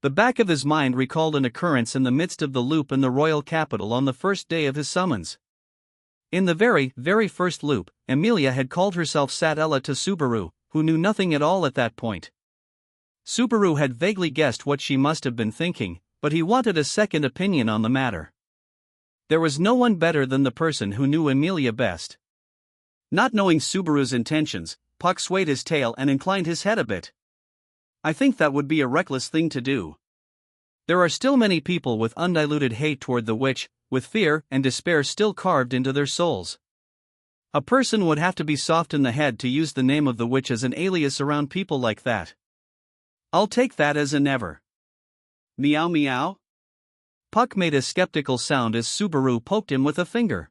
The back of his mind recalled an occurrence in the midst of the loop in the royal capital on the first day of his summons. In the very first loop, Emilia had called herself Satella to Subaru, who knew nothing at all at that point. Subaru had vaguely guessed what she must have been thinking, but he wanted a second opinion on the matter. There was no one better than the person who knew Emilia best. Not knowing Subaru's intentions, Puck swayed his tail and inclined his head a bit. I think that would be a reckless thing to do. There are still many people with undiluted hate toward the witch, with fear and despair still carved into their souls. A person would have to be soft in the head to use the name of the witch as an alias around people like that. I'll take that as a never. Meow meow? Puck made a skeptical sound as Subaru poked him with a finger.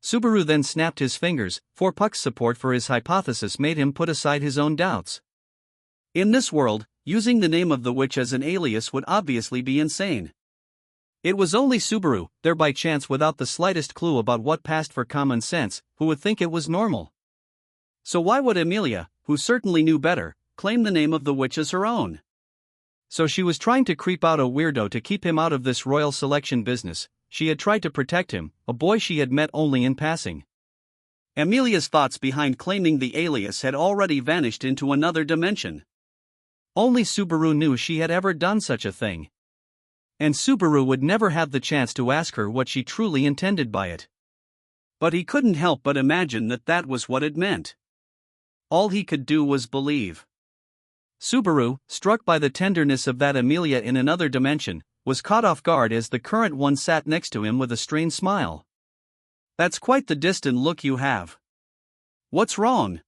Subaru then snapped his fingers, for Puck's support for his hypothesis made him put aside his own doubts. In this world, using the name of the witch as an alias would obviously be insane. It was only Subaru, there by chance without the slightest clue about what passed for common sense, who would think it was normal. So why would Emilia, who certainly knew better, claim the name of the witch as her own? So she was trying to creep out a weirdo to keep him out of this royal selection business. She had tried to protect him, a boy she had met only in passing. Emilia's thoughts behind claiming the alias had already vanished into another dimension. Only Subaru knew she had ever done such a thing. And Subaru would never have the chance to ask her what she truly intended by it. But he couldn't help but imagine that that was what it meant. All he could do was believe. Subaru, struck by the tenderness of that Emilia in another dimension, was caught off guard as the current one sat next to him with a strained smile. That's quite the distant look you have. What's wrong?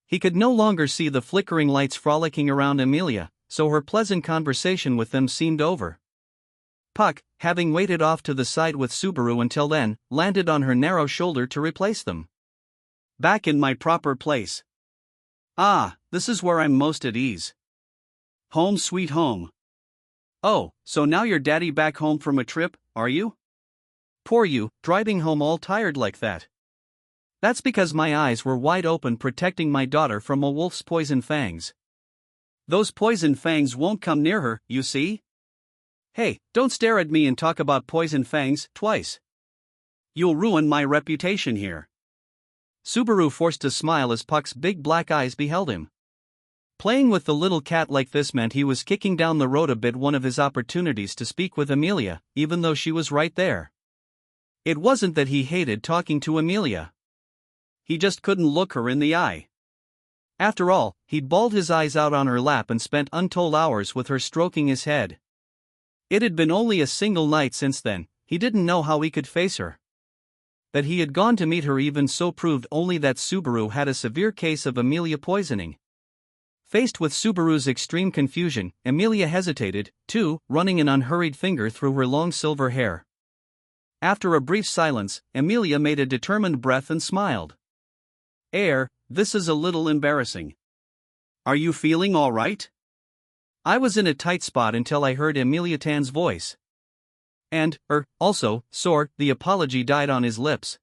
He could no longer see the flickering lights frolicking around Emilia, so her pleasant conversation with them seemed over. Puck, having waited off to the side with Subaru until then, landed on her narrow shoulder to replace them. Back in my proper place. Ah, this is where I'm most at ease. Home sweet home. Oh, so now you're daddy back home from a trip, are you? Poor you, driving home all tired like that. That's because my eyes were wide open protecting my daughter from a wolf's poison fangs. Those poison fangs won't come near her, you see? Hey, don't stare at me and talk about poison fangs twice. You'll ruin my reputation here. Subaru forced a smile as Puck's big black eyes beheld him. Playing with the little cat like this meant he was kicking down the road a bit one of his opportunities to speak with Emilia, even though she was right there. It wasn't that he hated talking to Emilia. He just couldn't look her in the eye. After all, he'd bawled his eyes out on her lap and spent untold hours with her stroking his head. It had been only a single night since then, he didn't know how he could face her. That he had gone to meet her even so proved only that Subaru had a severe case of Emilia poisoning. Faced with Subaru's extreme confusion, Emilia hesitated, too, running an unhurried finger through her long silver hair. After a brief silence, Emilia made a determined breath and smiled. This is a little embarrassing. Are you feeling all right? I was in a tight spot until I heard Emilia Tan's voice. And, also, sore, the apology died on his lips.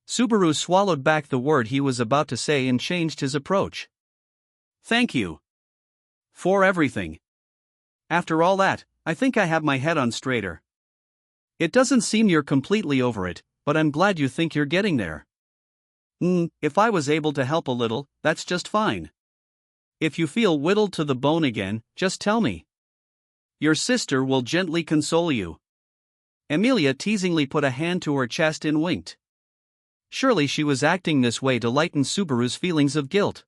Subaru swallowed back the word he was about to say and changed his approach. Thank you. For everything. After all that, I think I have my head on straighter. It doesn't seem you're completely over it, but I'm glad you think you're getting there. If I was able to help a little, that's just fine. If you feel whittled to the bone again, just tell me. Your sister will gently console you. Emilia teasingly put a hand to her chest and winked. Surely she was acting this way to lighten Subaru's feelings of guilt.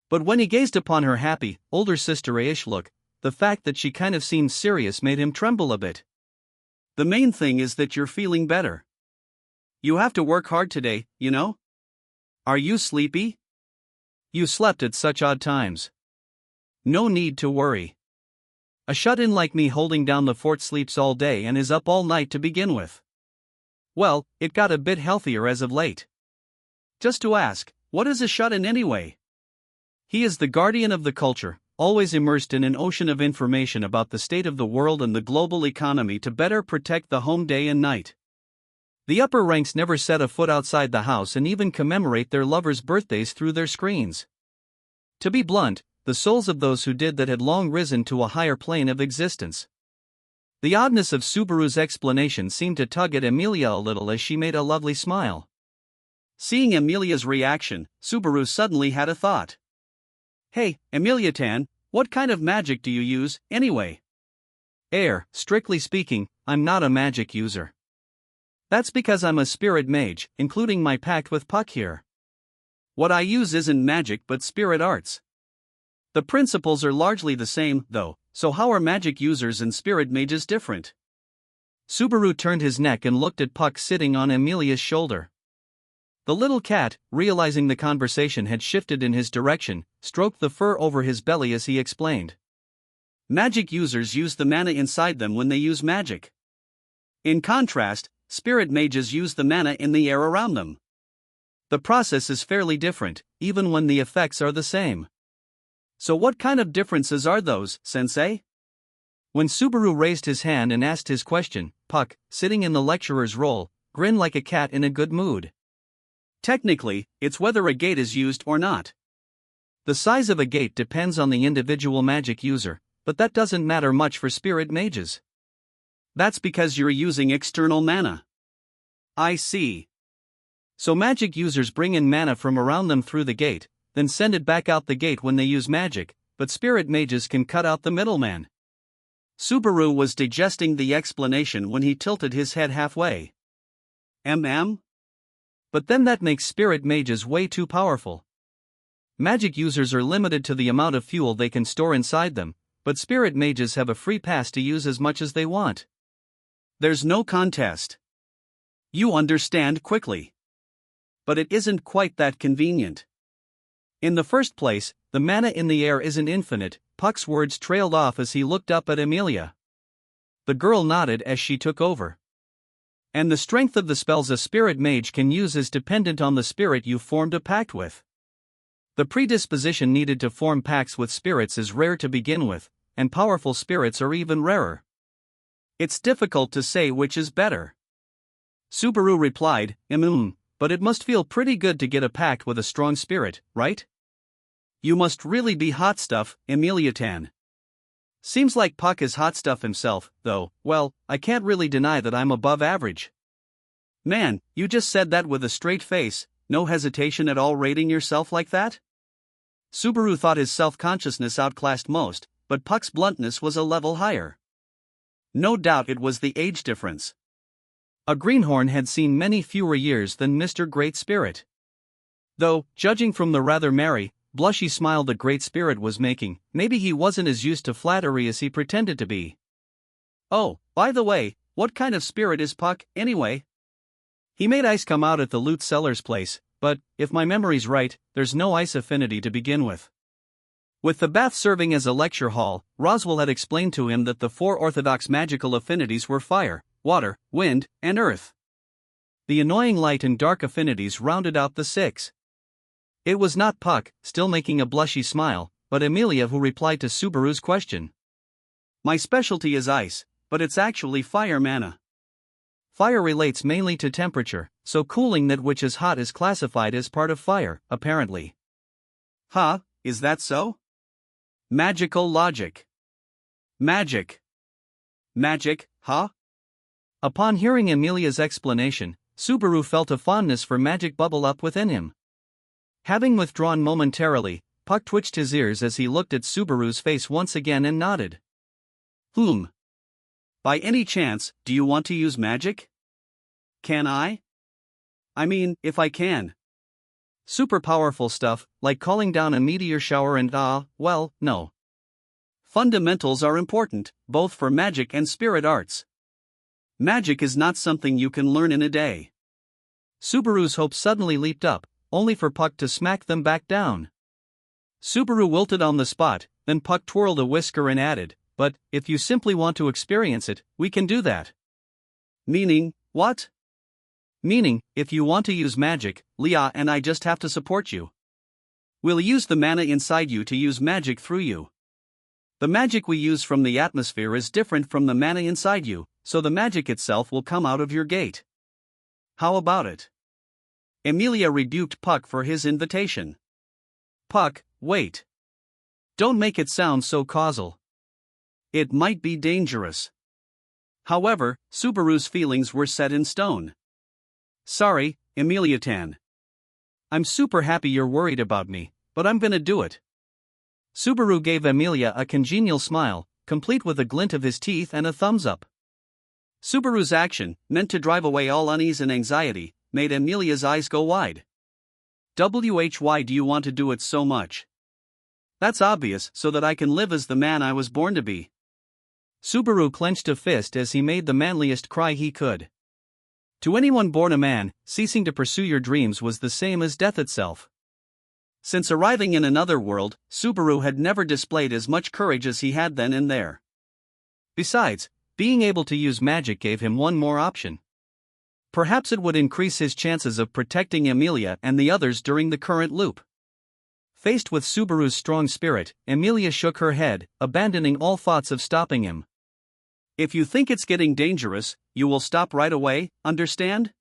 But when he gazed upon her happy, older sister-ish look, the fact that she kind of seemed serious made him tremble a bit. The main thing is that you're feeling better. You have to work hard today, you know? Are you sleepy? You slept at such odd times. No need to worry. A shut-in like me holding down the fort sleeps all day and is up all night to begin with. Well, it got a bit healthier as of late. Just to ask, what is a shut-in anyway? He is the guardian of the culture, always immersed in an ocean of information about the state of the world and the global economy to better protect the home day and night. The upper ranks never set a foot outside the house and even commemorate their lovers' birthdays through their screens. To be blunt, the souls of those who did that had long risen to a higher plane of existence. The oddness of Subaru's explanation seemed to tug at Emilia a little as she made a lovely smile. Seeing Emilia's reaction, Subaru suddenly had a thought. Hey, Emilia-tan, what kind of magic do you use, anyway? Strictly speaking, I'm not a magic user. That's because I'm a spirit mage, including my pact with Puck here. What I use isn't magic but spirit arts. The principles are largely the same, though, so how are magic users and spirit mages different? Subaru turned his neck and looked at Puck sitting on Emilia's shoulder. The little cat, realizing the conversation had shifted in his direction, stroked the fur over his belly as he explained. Magic users use the mana inside them when they use magic. In contrast, spirit mages use the mana in the air around them. The process is fairly different, even when the effects are the same. So what kind of differences are those, sensei? When Subaru raised his hand and asked his question, Puck, sitting in the lecturer's role, grinned like a cat in a good mood. Technically, it's whether a gate is used or not. The size of a gate depends on the individual magic user, but that doesn't matter much for spirit mages. That's because you're using external mana. I see. So magic users bring in mana from around them through the gate, then send it back out the gate when they use magic, but spirit mages can cut out the middleman. Subaru was digesting the explanation when he tilted his head halfway. But then that makes spirit mages way too powerful. Magic users are limited to the amount of fuel they can store inside them, but spirit mages have a free pass to use as much as they want. There's no contest. You understand quickly. But it isn't quite that convenient. In the first place, the mana in the air isn't infinite. Puck's words trailed off as he looked up at Emilia. The girl nodded as she took over. And the strength of the spells a spirit mage can use is dependent on the spirit you formed a pact with. The predisposition needed to form pacts with spirits is rare to begin with, and powerful spirits are even rarer. It's difficult to say which is better. Subaru replied, but it must feel pretty good to get a pact with a strong spirit, right? You must really be hot stuff, Emilia-tan. Seems like Puck is hot stuff himself, though. Well, I can't really deny that I'm above average. Man, you just said that with a straight face, no hesitation at all rating yourself like that? Subaru thought his self-consciousness outclassed most, but Puck's bluntness was a level higher. No doubt it was the age difference. A greenhorn had seen many fewer years than Mr. Great Spirit. Though, judging from the rather merry, blushy smile the Great Spirit was making, maybe he wasn't as used to flattery as he pretended to be. Oh, by the way, what kind of spirit is Puck, anyway? He made ice come out at the loot seller's place, but, if my memory's right, there's no ice affinity to begin with. With the bath serving as a lecture hall, Roswell had explained to him that the 4 orthodox magical affinities were fire, water, wind, and earth. The annoying light and dark affinities rounded out the 6. It was not Puck, still making a blushy smile, but Emilia who replied to Subaru's question. My specialty is ice, but it's actually fire mana. Fire relates mainly to temperature, so cooling that which is hot is classified as part of fire, apparently. Huh, is that so? Magical logic. Magic, huh? Upon hearing Emilia's explanation, Subaru felt a fondness for magic bubble up within him. Having withdrawn momentarily, Puck twitched his ears as he looked at Subaru's face once again and nodded. By any chance, do you want to use magic? Can I? I mean, if I can. Super powerful stuff, like calling down a meteor shower and well, no. Fundamentals are important, both for magic and spirit arts. Magic is not something you can learn in a day. Subaru's hopes suddenly leaped up, only for Puck to smack them back down. Subaru wilted on the spot, then Puck twirled a whisker and added, but, if you simply want to experience it, we can do that. Meaning, what? Meaning, if you want to use magic, Leah and I just have to support you. We'll use the mana inside you to use magic through you. The magic we use from the atmosphere is different from the mana inside you, so the magic itself will come out of your gate. How about it? Emilia rebuked Puck for his invitation. Puck, wait. Don't make it sound so causal. It might be dangerous. However, Subaru's feelings were set in stone. Sorry, Emilia-tan. I'm super happy you're worried about me, but I'm gonna do it. Subaru gave Emilia a congenial smile, complete with a glint of his teeth and a thumbs up. Subaru's action, meant to drive away all unease and anxiety, made Emilia's eyes go wide. Why do you want to do it so much? That's obvious, so that I can live as the man I was born to be. Subaru clenched a fist as he made the manliest cry he could. To anyone born a man, ceasing to pursue your dreams was the same as death itself. Since arriving in another world, Subaru had never displayed as much courage as he had then and there. Besides, being able to use magic gave him one more option. Perhaps it would increase his chances of protecting Emilia and the others during the current loop. Faced with Subaru's strong spirit, Emilia shook her head, abandoning all thoughts of stopping him. If you think it's getting dangerous, you will stop right away, understand?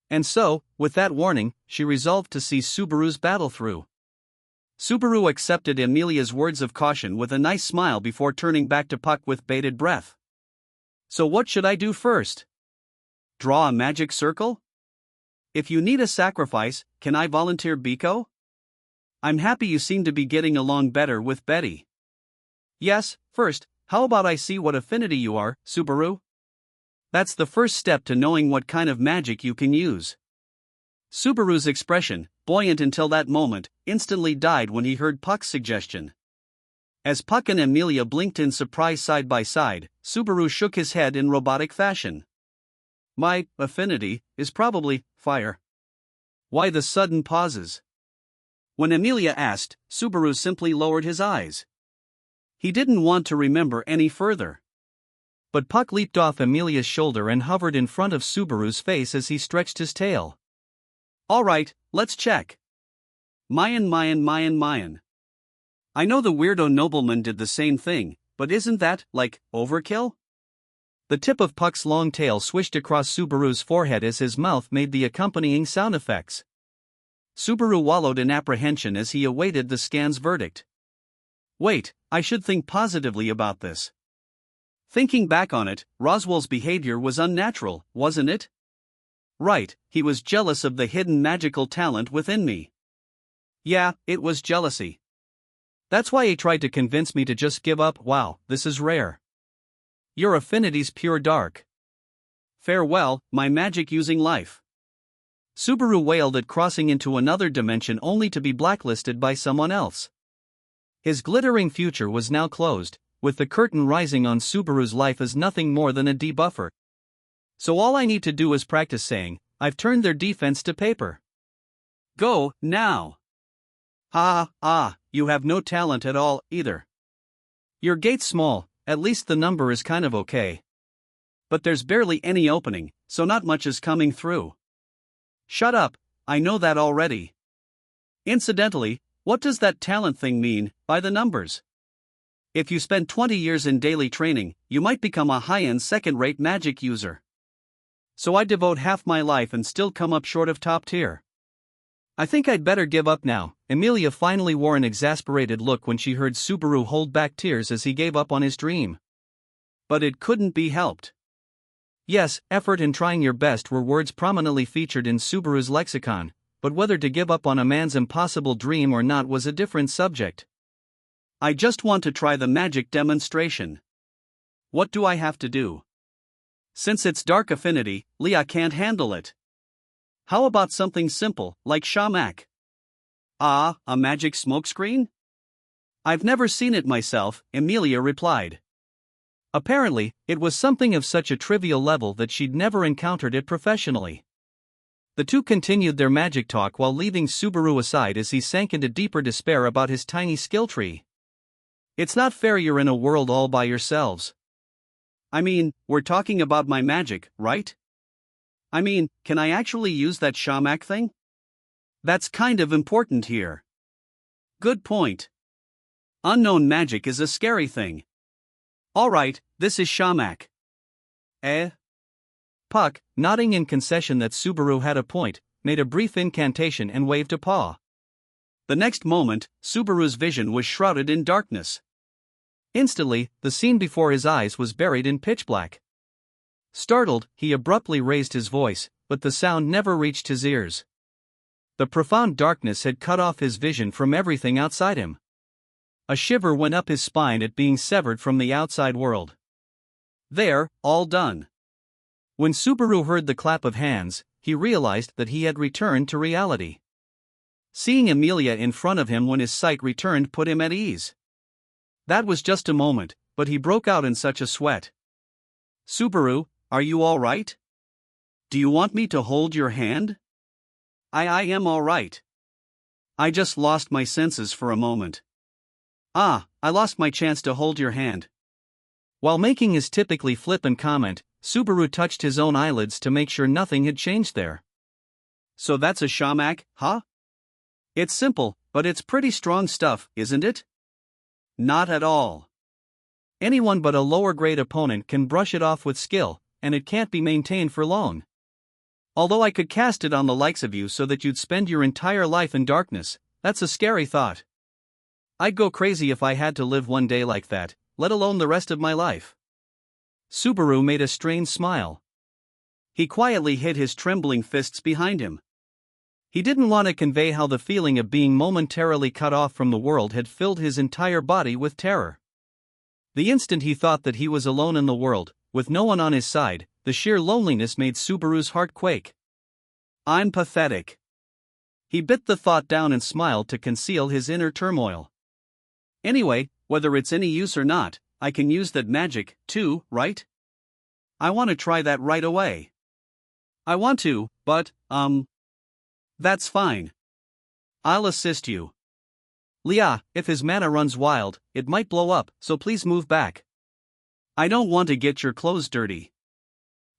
And so, with that warning, she resolved to see Subaru's battle through. Subaru accepted Emilia's words of caution with a nice smile before turning back to Puck with bated breath. So what should I do first? Draw a magic circle? If you need a sacrifice, can I volunteer Biko? I'm happy you seem to be getting along better with Betty. Yes, first, how about I see what affinity you are, Subaru? That's the first step to knowing what kind of magic you can use. Subaru's expression, buoyant until that moment, instantly died when he heard Puck's suggestion. As Puck and Emilia blinked in surprise side by side, Subaru shook his head in robotic fashion. My affinity is probably fire. Why the sudden pauses? When Emilia asked, Subaru simply lowered his eyes. He didn't want to remember any further. But Puck leaped off Emilia's shoulder and hovered in front of Subaru's face as he stretched his tail. All right, let's check. Mayan. I know the weirdo nobleman did the same thing, but isn't that, like, overkill? The tip of Puck's long tail swished across Subaru's forehead as his mouth made the accompanying sound effects. Subaru wallowed in apprehension as he awaited the scan's verdict. Wait, I should think positively about this. Thinking back on it, Roswell's behavior was unnatural, wasn't it? Right, he was jealous of the hidden magical talent within me. Yeah, it was jealousy. That's why he tried to convince me to just give up. Wow, this is rare. Your affinity's pure dark. Farewell, my magic-using life. Subaru wailed at crossing into another dimension only to be blacklisted by someone else. His glittering future was now closed, with the curtain rising on Subaru's life as nothing more than a debuffer. So all I need to do is practice saying, I've turned their defense to paper. Go, now. You have no talent at all, either. Your gate's small, at least the number is kind of okay. But there's barely any opening, so not much is coming through. Shut up, I know that already. Incidentally, what does that talent thing mean, by the numbers? If you spend 20 years in daily training, you might become a high-end second-rate magic user. So I devote half my life and still come up short of top tier. I think I'd better give up now. Emilia finally wore an exasperated look when she heard Subaru hold back tears as he gave up on his dream. But it couldn't be helped. Yes, effort and trying your best were words prominently featured in Subaru's lexicon, but whether to give up on a man's impossible dream or not was a different subject. I just want to try the magic demonstration. What do I have to do? Since it's dark affinity, Leah can't handle it. How about something simple, like Shamak? A magic smokescreen? I've never seen it myself, Emilia replied. Apparently, it was something of such a trivial level that she'd never encountered it professionally. The two continued their magic talk while leaving Subaru aside as he sank into deeper despair about his tiny skill tree. It's not fair you're in a world all by yourselves. I mean, we're talking about my magic, right? I mean, can I actually use that Shamak thing? That's kind of important here. Good point. Unknown magic is a scary thing. Alright, this is Shamak. Puck, nodding in concession that Subaru had a point, made a brief incantation and waved a paw. The next moment, Subaru's vision was shrouded in darkness. Instantly, the scene before his eyes was buried in pitch black. Startled, he abruptly raised his voice, but the sound never reached his ears. The profound darkness had cut off his vision from everything outside him. A shiver went up his spine at being severed from the outside world. There, all done. When Subaru heard the clap of hands, he realized that he had returned to reality. Seeing Emilia in front of him when his sight returned put him at ease. That was just a moment, but he broke out in such a sweat. "Subaru, are you all right? Do you want me to hold your hand?" I am all right. I just lost my senses for a moment." "Ah, I lost my chance to hold your hand." While making his typically flippant comment, Subaru touched his own eyelids to make sure nothing had changed there. "So that's a shamak, huh? It's simple, but it's pretty strong stuff, isn't it?" "Not at all. Anyone but a lower-grade opponent can brush it off with skill, and it can't be maintained for long. Although I could cast it on the likes of you so that you'd spend your entire life in darkness, that's a scary thought. I'd go crazy if I had to live one day like that, let alone the rest of my life." Subaru made a strained smile. He quietly hid his trembling fists behind him. He didn't want to convey how the feeling of being momentarily cut off from the world had filled his entire body with terror. The instant he thought that he was alone in the world, with no one on his side, the sheer loneliness made Subaru's heart quake. "I'm pathetic." He bit the thought down and smiled to conceal his inner turmoil. "Anyway, whether it's any use or not, I can use that magic, too, right? I want to try that right away." "I want to, but, That's fine. I'll assist you. Leah, if his mana runs wild, it might blow up, so please move back. I don't want to get your clothes dirty."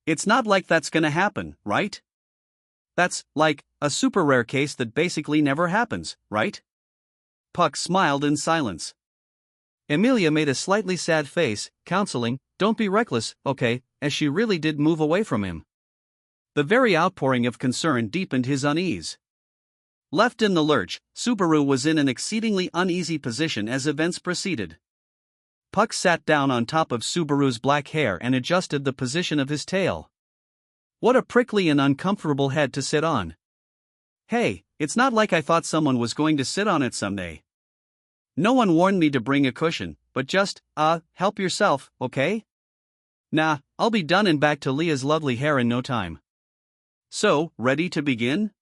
"It's not like that's gonna happen, right? That's, like, a super rare case that basically never happens, right?" Puck smiled in silence. Emilia made a slightly sad face, counseling, "Don't be reckless, okay," as she really did move away from him. The very outpouring of concern deepened his unease. Left in the lurch, Subaru was in an exceedingly uneasy position as events proceeded. Puck sat down on top of Subaru's black hair and adjusted the position of his tail. What a prickly and uncomfortable head to sit on. "Hey, it's not like I thought someone was going to sit on it someday. No one warned me to bring a cushion, but just, help yourself, okay? Nah, I'll be done and back to Leah's lovely hair in no time. So, ready to begin?"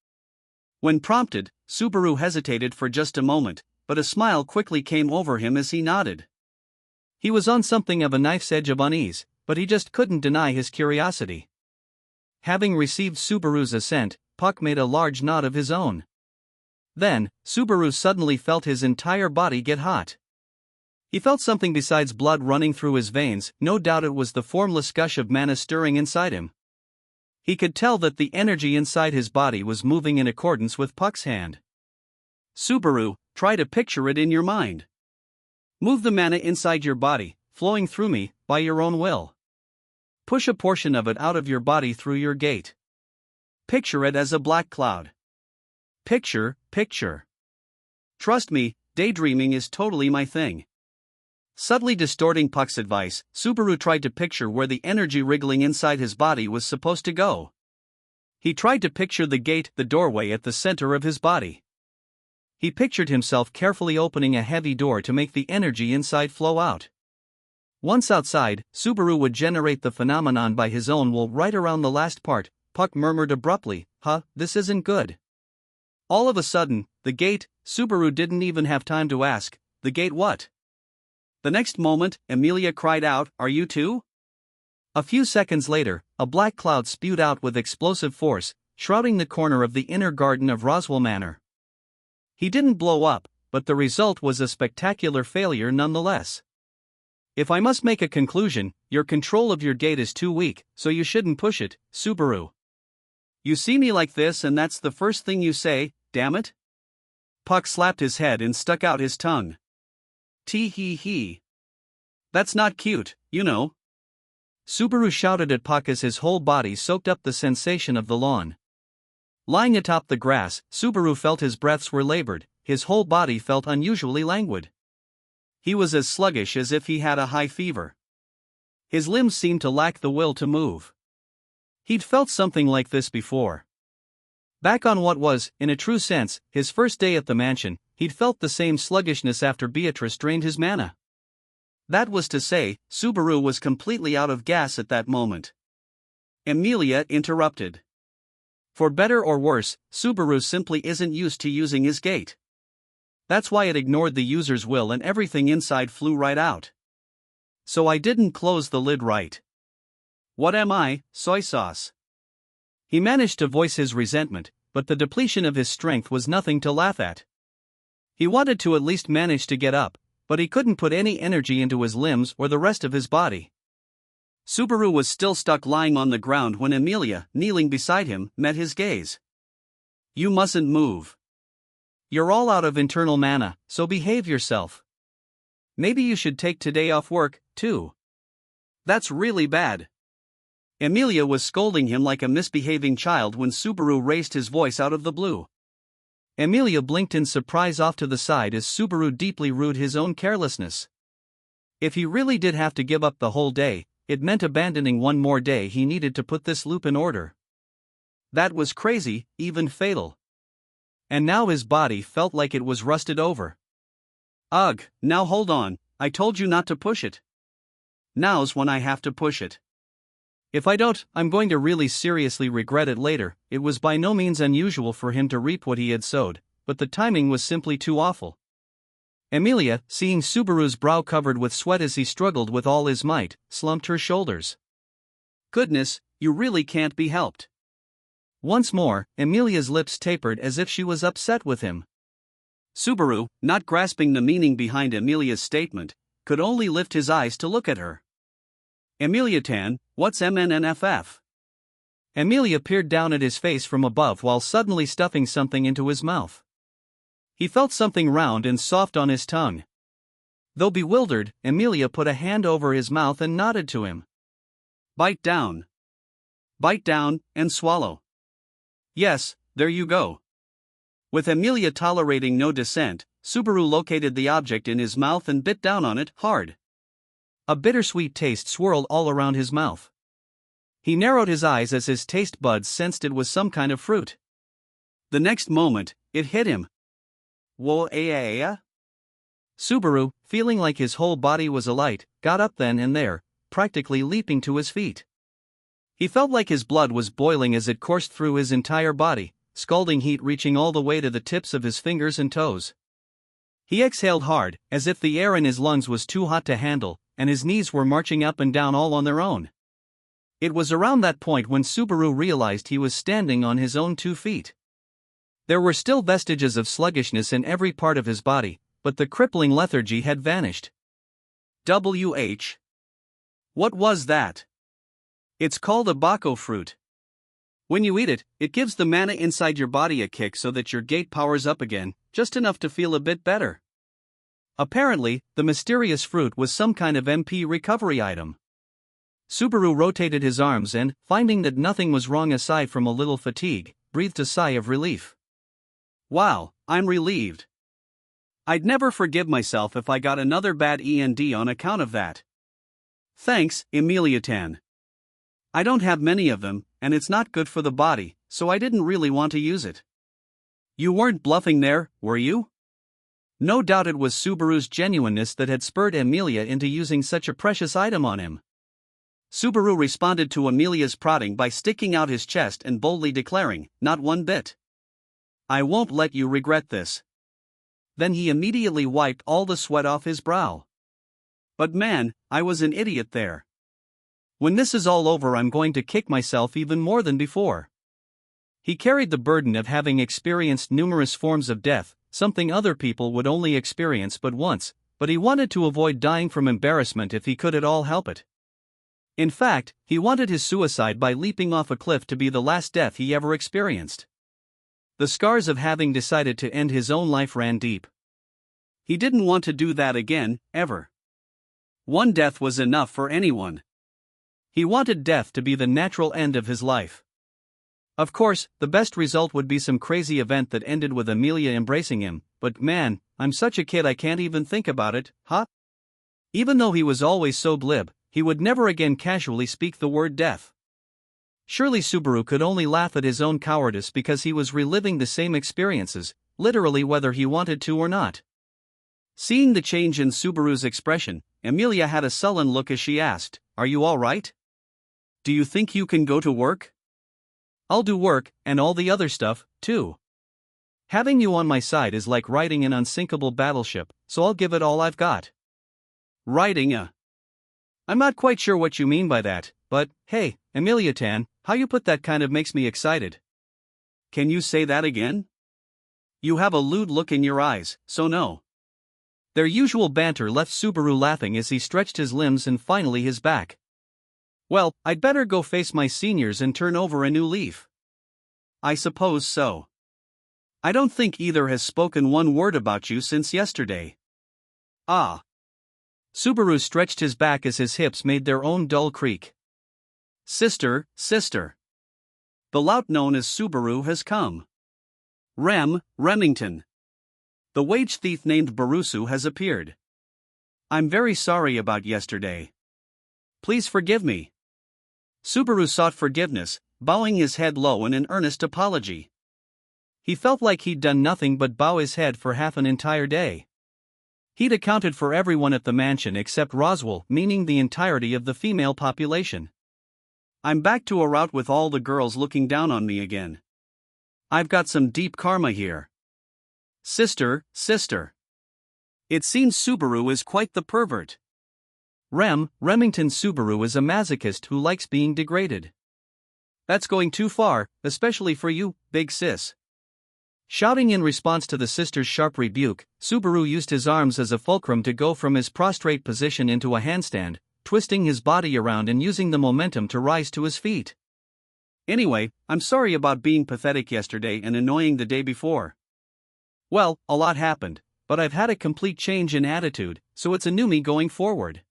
When prompted, Subaru hesitated for just a moment, but a smile quickly came over him as he nodded. He was on something of a knife's edge of unease, but he just couldn't deny his curiosity. Having received Subaru's assent, Puck made a large nod of his own. Then, Subaru suddenly felt his entire body get hot. He felt something besides blood running through his veins. No doubt it was the formless gush of mana stirring inside him. He could tell that the energy inside his body was moving in accordance with Puck's hand. "Subaru, try to picture it in your mind. Move the mana inside your body, flowing through me, by your own will. Push a portion of it out of your body through your gate. Picture it as a black cloud. Picture. Trust me, daydreaming is totally my thing." Subtly distorting Puck's advice, Subaru tried to picture where the energy wriggling inside his body was supposed to go. He tried to picture the gate, the doorway at the center of his body. He pictured himself carefully opening a heavy door to make the energy inside flow out. Once outside, Subaru would generate the phenomenon by his own will right around the last part. Puck murmured abruptly, "This isn't good." All of a sudden, the gate. Subaru didn't even have time to ask, "The gate what?" The next moment, Emilia cried out, "Are you too?" A few seconds later, a black cloud spewed out with explosive force, shrouding the corner of the inner garden of Roswell Manor. He didn't blow up, but the result was a spectacular failure nonetheless. "If I must make a conclusion, your control of your gate is too weak, so you shouldn't push it, Subaru. You see me like this and that's the first thing you say, damn it?" Puck slapped his head and stuck out his tongue. Tee-hee-hee. "That's not cute, you know." Subaru shouted at Puck as his whole body soaked up the sensation of the lawn. Lying atop the grass, Subaru felt his breaths were labored, his whole body felt unusually languid. He was as sluggish as if he had a high fever. His limbs seemed to lack the will to move. He'd felt something like this before. Back on what was, in a true sense, his first day at the mansion, he'd felt the same sluggishness after Beatrice drained his mana. That was to say, Subaru was completely out of gas at that moment. Emilia interrupted. For better or worse, Subaru simply isn't used to using his gate. That's why it ignored the user's will and everything inside flew right out. So I didn't close the lid right. What am I, soy sauce? He managed to voice his resentment, but the depletion of his strength was nothing to laugh at. He wanted to at least manage to get up, but he couldn't put any energy into his limbs or the rest of his body. Subaru was still stuck lying on the ground when Emilia, kneeling beside him, met his gaze. You mustn't move. You're all out of internal mana, so behave yourself. Maybe you should take today off work, too. That's really bad. Emilia was scolding him like a misbehaving child when Subaru raised his voice out of the blue. Emilia blinked in surprise off to the side as Subaru deeply rued his own carelessness. If he really did have to give up the whole day, it meant abandoning one more day he needed to put this loop in order. That was crazy, even fatal. And now his body felt like it was rusted over. Ugh, now hold on, I told you not to push it. Now's when I have to push it. If I don't, I'm going to really seriously regret it later. It was by no means unusual for him to reap what he had sowed, but the timing was simply too awful. Emilia, seeing Subaru's brow covered with sweat as he struggled with all his might, slumped her shoulders. Goodness, you really can't be helped. Once more, Emilia's lips tapered as if she was upset with him. Subaru, not grasping the meaning behind Emilia's statement, could only lift his eyes to look at her. Emilia-tan, what's MNNFF? Emilia peered down at his face from above while suddenly stuffing something into his mouth. He felt something round and soft on his tongue. Though bewildered, Emilia put a hand over his mouth and nodded to him. Bite down. Bite down, and swallow. Yes, there you go. With Emilia tolerating no dissent, Subaru located the object in his mouth and bit down on it hard. A bittersweet taste swirled all around his mouth. He narrowed his eyes as his taste buds sensed it was some kind of fruit. The next moment, it hit him. Whoa, Subaru, feeling like his whole body was alight, got up then and there, practically leaping to his feet. He felt like his blood was boiling as it coursed through his entire body, scalding heat reaching all the way to the tips of his fingers and toes. He exhaled hard, as if the air in his lungs was too hot to handle, and his knees were marching up and down all on their own. It was around that point when Subaru realized he was standing on his own 2 feet. There were still vestiges of sluggishness in every part of his body, but the crippling lethargy had vanished. WH. What was that? It's called a bako fruit. When you eat it, it gives the mana inside your body a kick so that your gate powers up again, just enough to feel a bit better. Apparently, the mysterious fruit was some kind of MP recovery item. Subaru rotated his arms and, finding that nothing was wrong aside from a little fatigue, breathed a sigh of relief. Wow, I'm relieved. I'd never forgive myself if I got another bad END on account of that. Thanks, Emilia-tan. I don't have many of them, and it's not good for the body, so I didn't really want to use it. You weren't bluffing there, were you? No doubt it was Subaru's genuineness that had spurred Emilia into using such a precious item on him. Subaru responded to Emilia's prodding by sticking out his chest and boldly declaring, not one bit. I won't let you regret this. Then he immediately wiped all the sweat off his brow. But man, I was an idiot there. When this is all over, I'm going to kick myself even more than before. He carried the burden of having experienced numerous forms of death, something other people would only experience but once, but he wanted to avoid dying from embarrassment if he could at all help it. In fact, he wanted his suicide by leaping off a cliff to be the last death he ever experienced. The scars of having decided to end his own life ran deep. He didn't want to do that again, ever. One death was enough for anyone. He wanted death to be the natural end of his life. Of course, the best result would be some crazy event that ended with Amelia embracing him, but man, I'm such a kid I can't even think about it, huh? Even though he was always so glib, he would never again casually speak the word death. Surely Subaru could only laugh at his own cowardice because he was reliving the same experiences, literally whether he wanted to or not. Seeing the change in Subaru's expression, Amelia had a sullen look as she asked, "Are you all right? Do you think you can go to work?" "I'll do work, and all the other stuff, too. Having you on my side is like riding an unsinkable battleship, so I'll give it all I've got." "Riding a..." "I'm not quite sure what you mean by that, but, hey, Amelia-tan, how you put that kind of makes me excited." "Can you say that again? You have a lewd look in your eyes, so no." Their usual banter left Subaru laughing as he stretched his limbs and finally his back. "Well, I'd better go face my seniors and turn over a new leaf." "I suppose so. I don't think either has spoken one word about you since yesterday." "Ah." Subaru stretched his back as his hips made their own dull creak. Sister. The lout known as Subaru has come. Remington. The wage thief named Barusu has appeared. I'm very sorry about yesterday. Please forgive me." Subaru sought forgiveness, bowing his head low in an earnest apology. He felt like he'd done nothing but bow his head for half an entire day. He'd accounted for everyone at the mansion except Roswell, meaning the entirety of the female population. "I'm back to a rout with all the girls looking down on me again. I've got some deep karma here. Sister. It seems Subaru is quite the pervert." Remington Subaru is a masochist who likes being degraded. "That's going too far, especially for you, big sis." Shouting in response to the sister's sharp rebuke, Subaru used his arms as a fulcrum to go from his prostrate position into a handstand, twisting his body around and using the momentum to rise to his feet. "Anyway, I'm sorry about being pathetic yesterday and annoying the day before. Well, a lot happened, but I've had a complete change in attitude, so it's a new me going forward."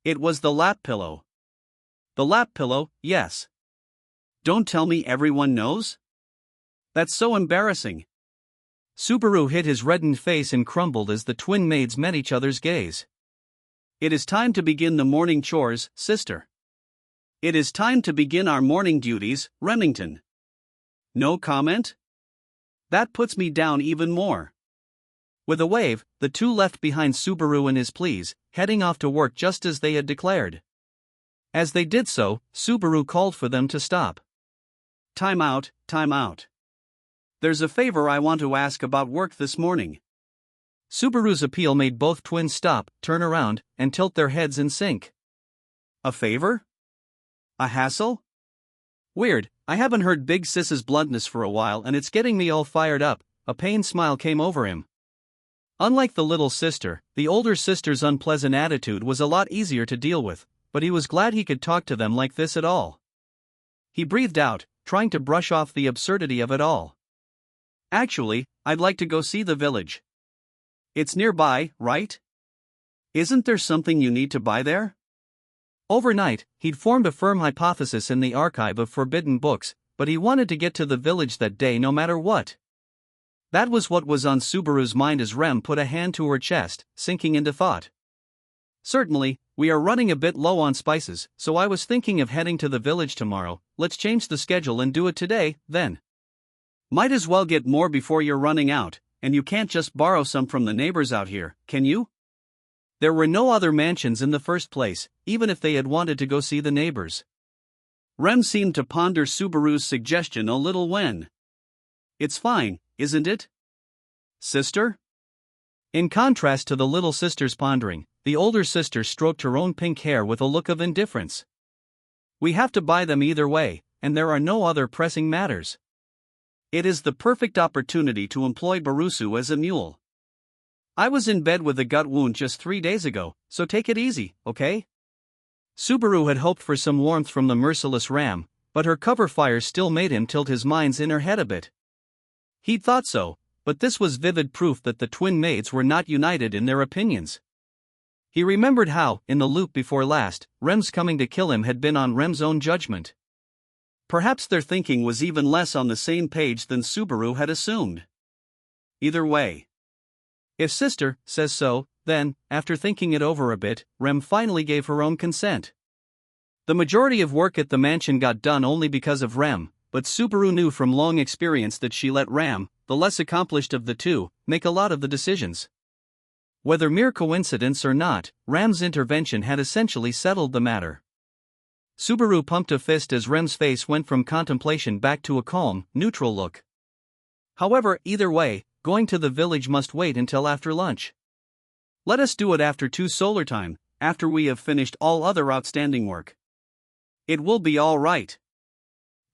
It was the lap pillow. The lap pillow, yes. Don't tell me everyone knows? That's so embarrassing. Subaru hid his reddened face and crumbled as the twin maids met each other's gaze. "It is time to begin the morning chores, sister." "It is time to begin our morning duties, Remington." No comment? That puts me down even more. With a wave, the two left behind Subaru and his pleas, heading off to work just as they had declared. As they did so, Subaru called for them to stop. Time out. There's a favor I want to ask about work this morning." Subaru's appeal made both twins stop, turn around, and tilt their heads in sync. "A favor? A hassle? Weird, I haven't heard Big Sis's bluntness for a while and it's getting me all fired up." A pained smile came over him. Unlike the little sister, the older sister's unpleasant attitude was a lot easier to deal with, but he was glad he could talk to them like this at all. He breathed out, trying to brush off the absurdity of it all. "Actually, I'd like to go see the village." "It's nearby, right? Isn't there something you need to buy there?" Overnight, he'd formed a firm hypothesis in the archive of forbidden books, but he wanted to get to the village that day no matter what. That was what was on Subaru's mind as Rem put a hand to her chest, sinking into thought. "Certainly, we are running a bit low on spices, so I was thinking of heading to the village tomorrow. Let's change the schedule and do it today, then. Might as well get more before you're running out, and you can't just borrow some from the neighbors out here, can you?" There were no other mansions in the first place, even if they had wanted to go see the neighbors. Rem seemed to ponder Subaru's suggestion a little when. "It's fine, isn't it? Sister?" In contrast to the little sister's pondering, the older sister stroked her own pink hair with a look of indifference. "We have to buy them either way, and there are no other pressing matters. It is the perfect opportunity to employ Barusu as a mule. I was in bed with a gut wound just 3 days ago, so take it easy, okay?" Subaru had hoped for some warmth from the merciless Ram, but her cover fire still made him tilt his mind's inner head a bit. He'd thought so, but this was vivid proof that the twin maids were not united in their opinions. He remembered how, in the loop before last, Rem's coming to kill him had been on Rem's own judgment. Perhaps their thinking was even less on the same page than Subaru had assumed. Either way. If sister says so, then, after thinking it over a bit, Rem finally gave her own consent. The majority of work at the mansion got done only because of Rem, but Subaru knew from long experience that she let Ram, the less accomplished of the two, make a lot of the decisions. Whether mere coincidence or not, Ram's intervention had essentially settled the matter. Subaru pumped a fist as Rem's face went from contemplation back to a calm, neutral look. However, either way, going to the village must wait until after lunch. Let us do it after 2 solar time, after we have finished all other outstanding work. It will be all right.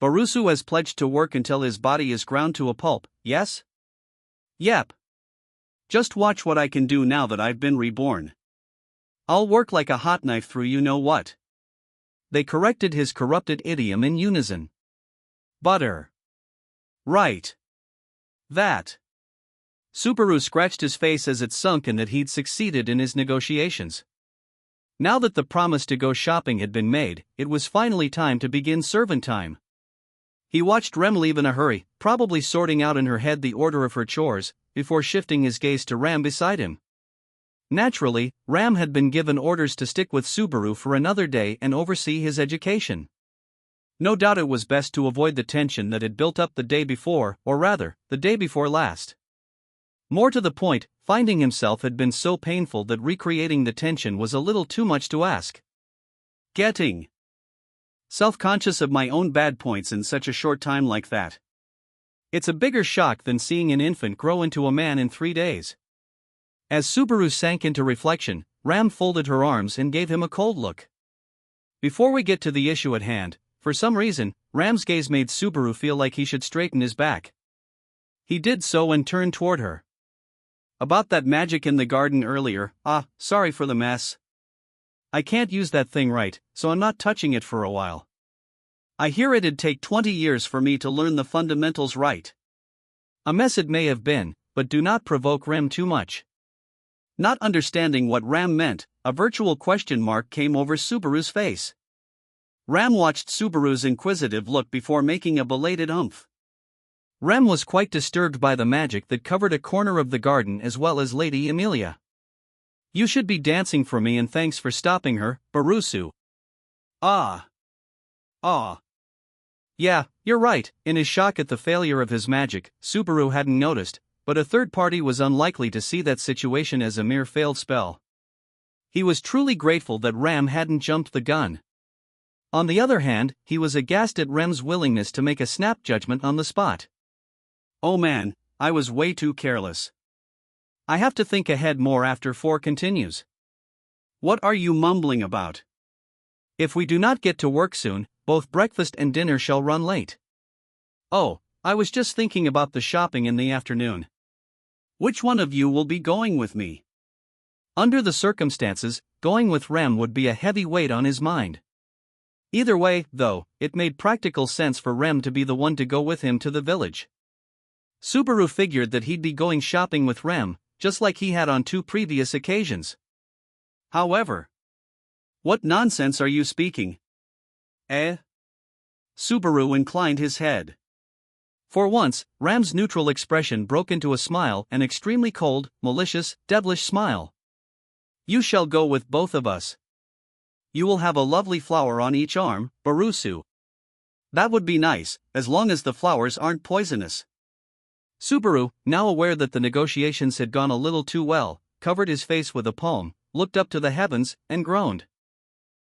Barusu has pledged to work until his body is ground to a pulp, yes? Yep. Just watch what I can do now that I've been reborn. I'll work like a hot knife through you know what. They corrected his corrupted idiom in unison. Butter. Right. That. Subaru scratched his face as it sunk in that he'd succeeded in his negotiations. Now that the promise to go shopping had been made, it was finally time to begin servant time. He watched Rem leave in a hurry, probably sorting out in her head the order of her chores, before shifting his gaze to Ram beside him. Naturally, Ram had been given orders to stick with Subaru for another day and oversee his education. No doubt it was best to avoid the tension that had built up the day before, or rather, the day before last. More to the point, finding himself had been so painful that recreating the tension was a little too much to ask. Getting self-conscious of my own bad points in such a short time like that. It's a bigger shock than seeing an infant grow into a man in 3 days. As Subaru sank into reflection, Ram folded her arms and gave him a cold look. Before we get to the issue at hand, for some reason, Ram's gaze made Subaru feel like he should straighten his back. He did so and turned toward her. About that magic in the garden earlier, sorry for the mess. I can't use that thing right, so I'm not touching it for a while. I hear it'd take 20 years for me to learn the fundamentals right. A mess it may have been, but do not provoke Rem too much. Not understanding what Ram meant, a virtual question mark came over Subaru's face. Ram watched Subaru's inquisitive look before making a belated umph. Rem was quite disturbed by the magic that covered a corner of the garden as well as Lady Emilia. You should be dancing for me and thanks for stopping her, Barusu. Yeah, you're right. In his shock at the failure of his magic, Subaru hadn't noticed, but a third party was unlikely to see that situation as a mere failed spell. He was truly grateful that Ram hadn't jumped the gun. On the other hand, he was aghast at Rem's willingness to make a snap judgment on the spot. Oh man, I was way too careless. I have to think ahead more after 4 continues. What are you mumbling about? If we do not get to work soon, both breakfast and dinner shall run late. Oh, I was just thinking about the shopping in the afternoon. Which one of you will be going with me? Under the circumstances, going with Rem would be a heavy weight on his mind. Either way, though, it made practical sense for Rem to be the one to go with him to the village. Subaru figured that he'd be going shopping with Rem, just like he had on 2 previous occasions. However, what nonsense are you speaking? Subaru inclined his head. For once, Ram's neutral expression broke into a smile, an extremely cold, malicious, devilish smile. You shall go with both of us. You will have a lovely flower on each arm, Barusu. That would be nice, as long as the flowers aren't poisonous. Subaru, now aware that the negotiations had gone a little too well, covered his face with a palm, looked up to the heavens, and groaned.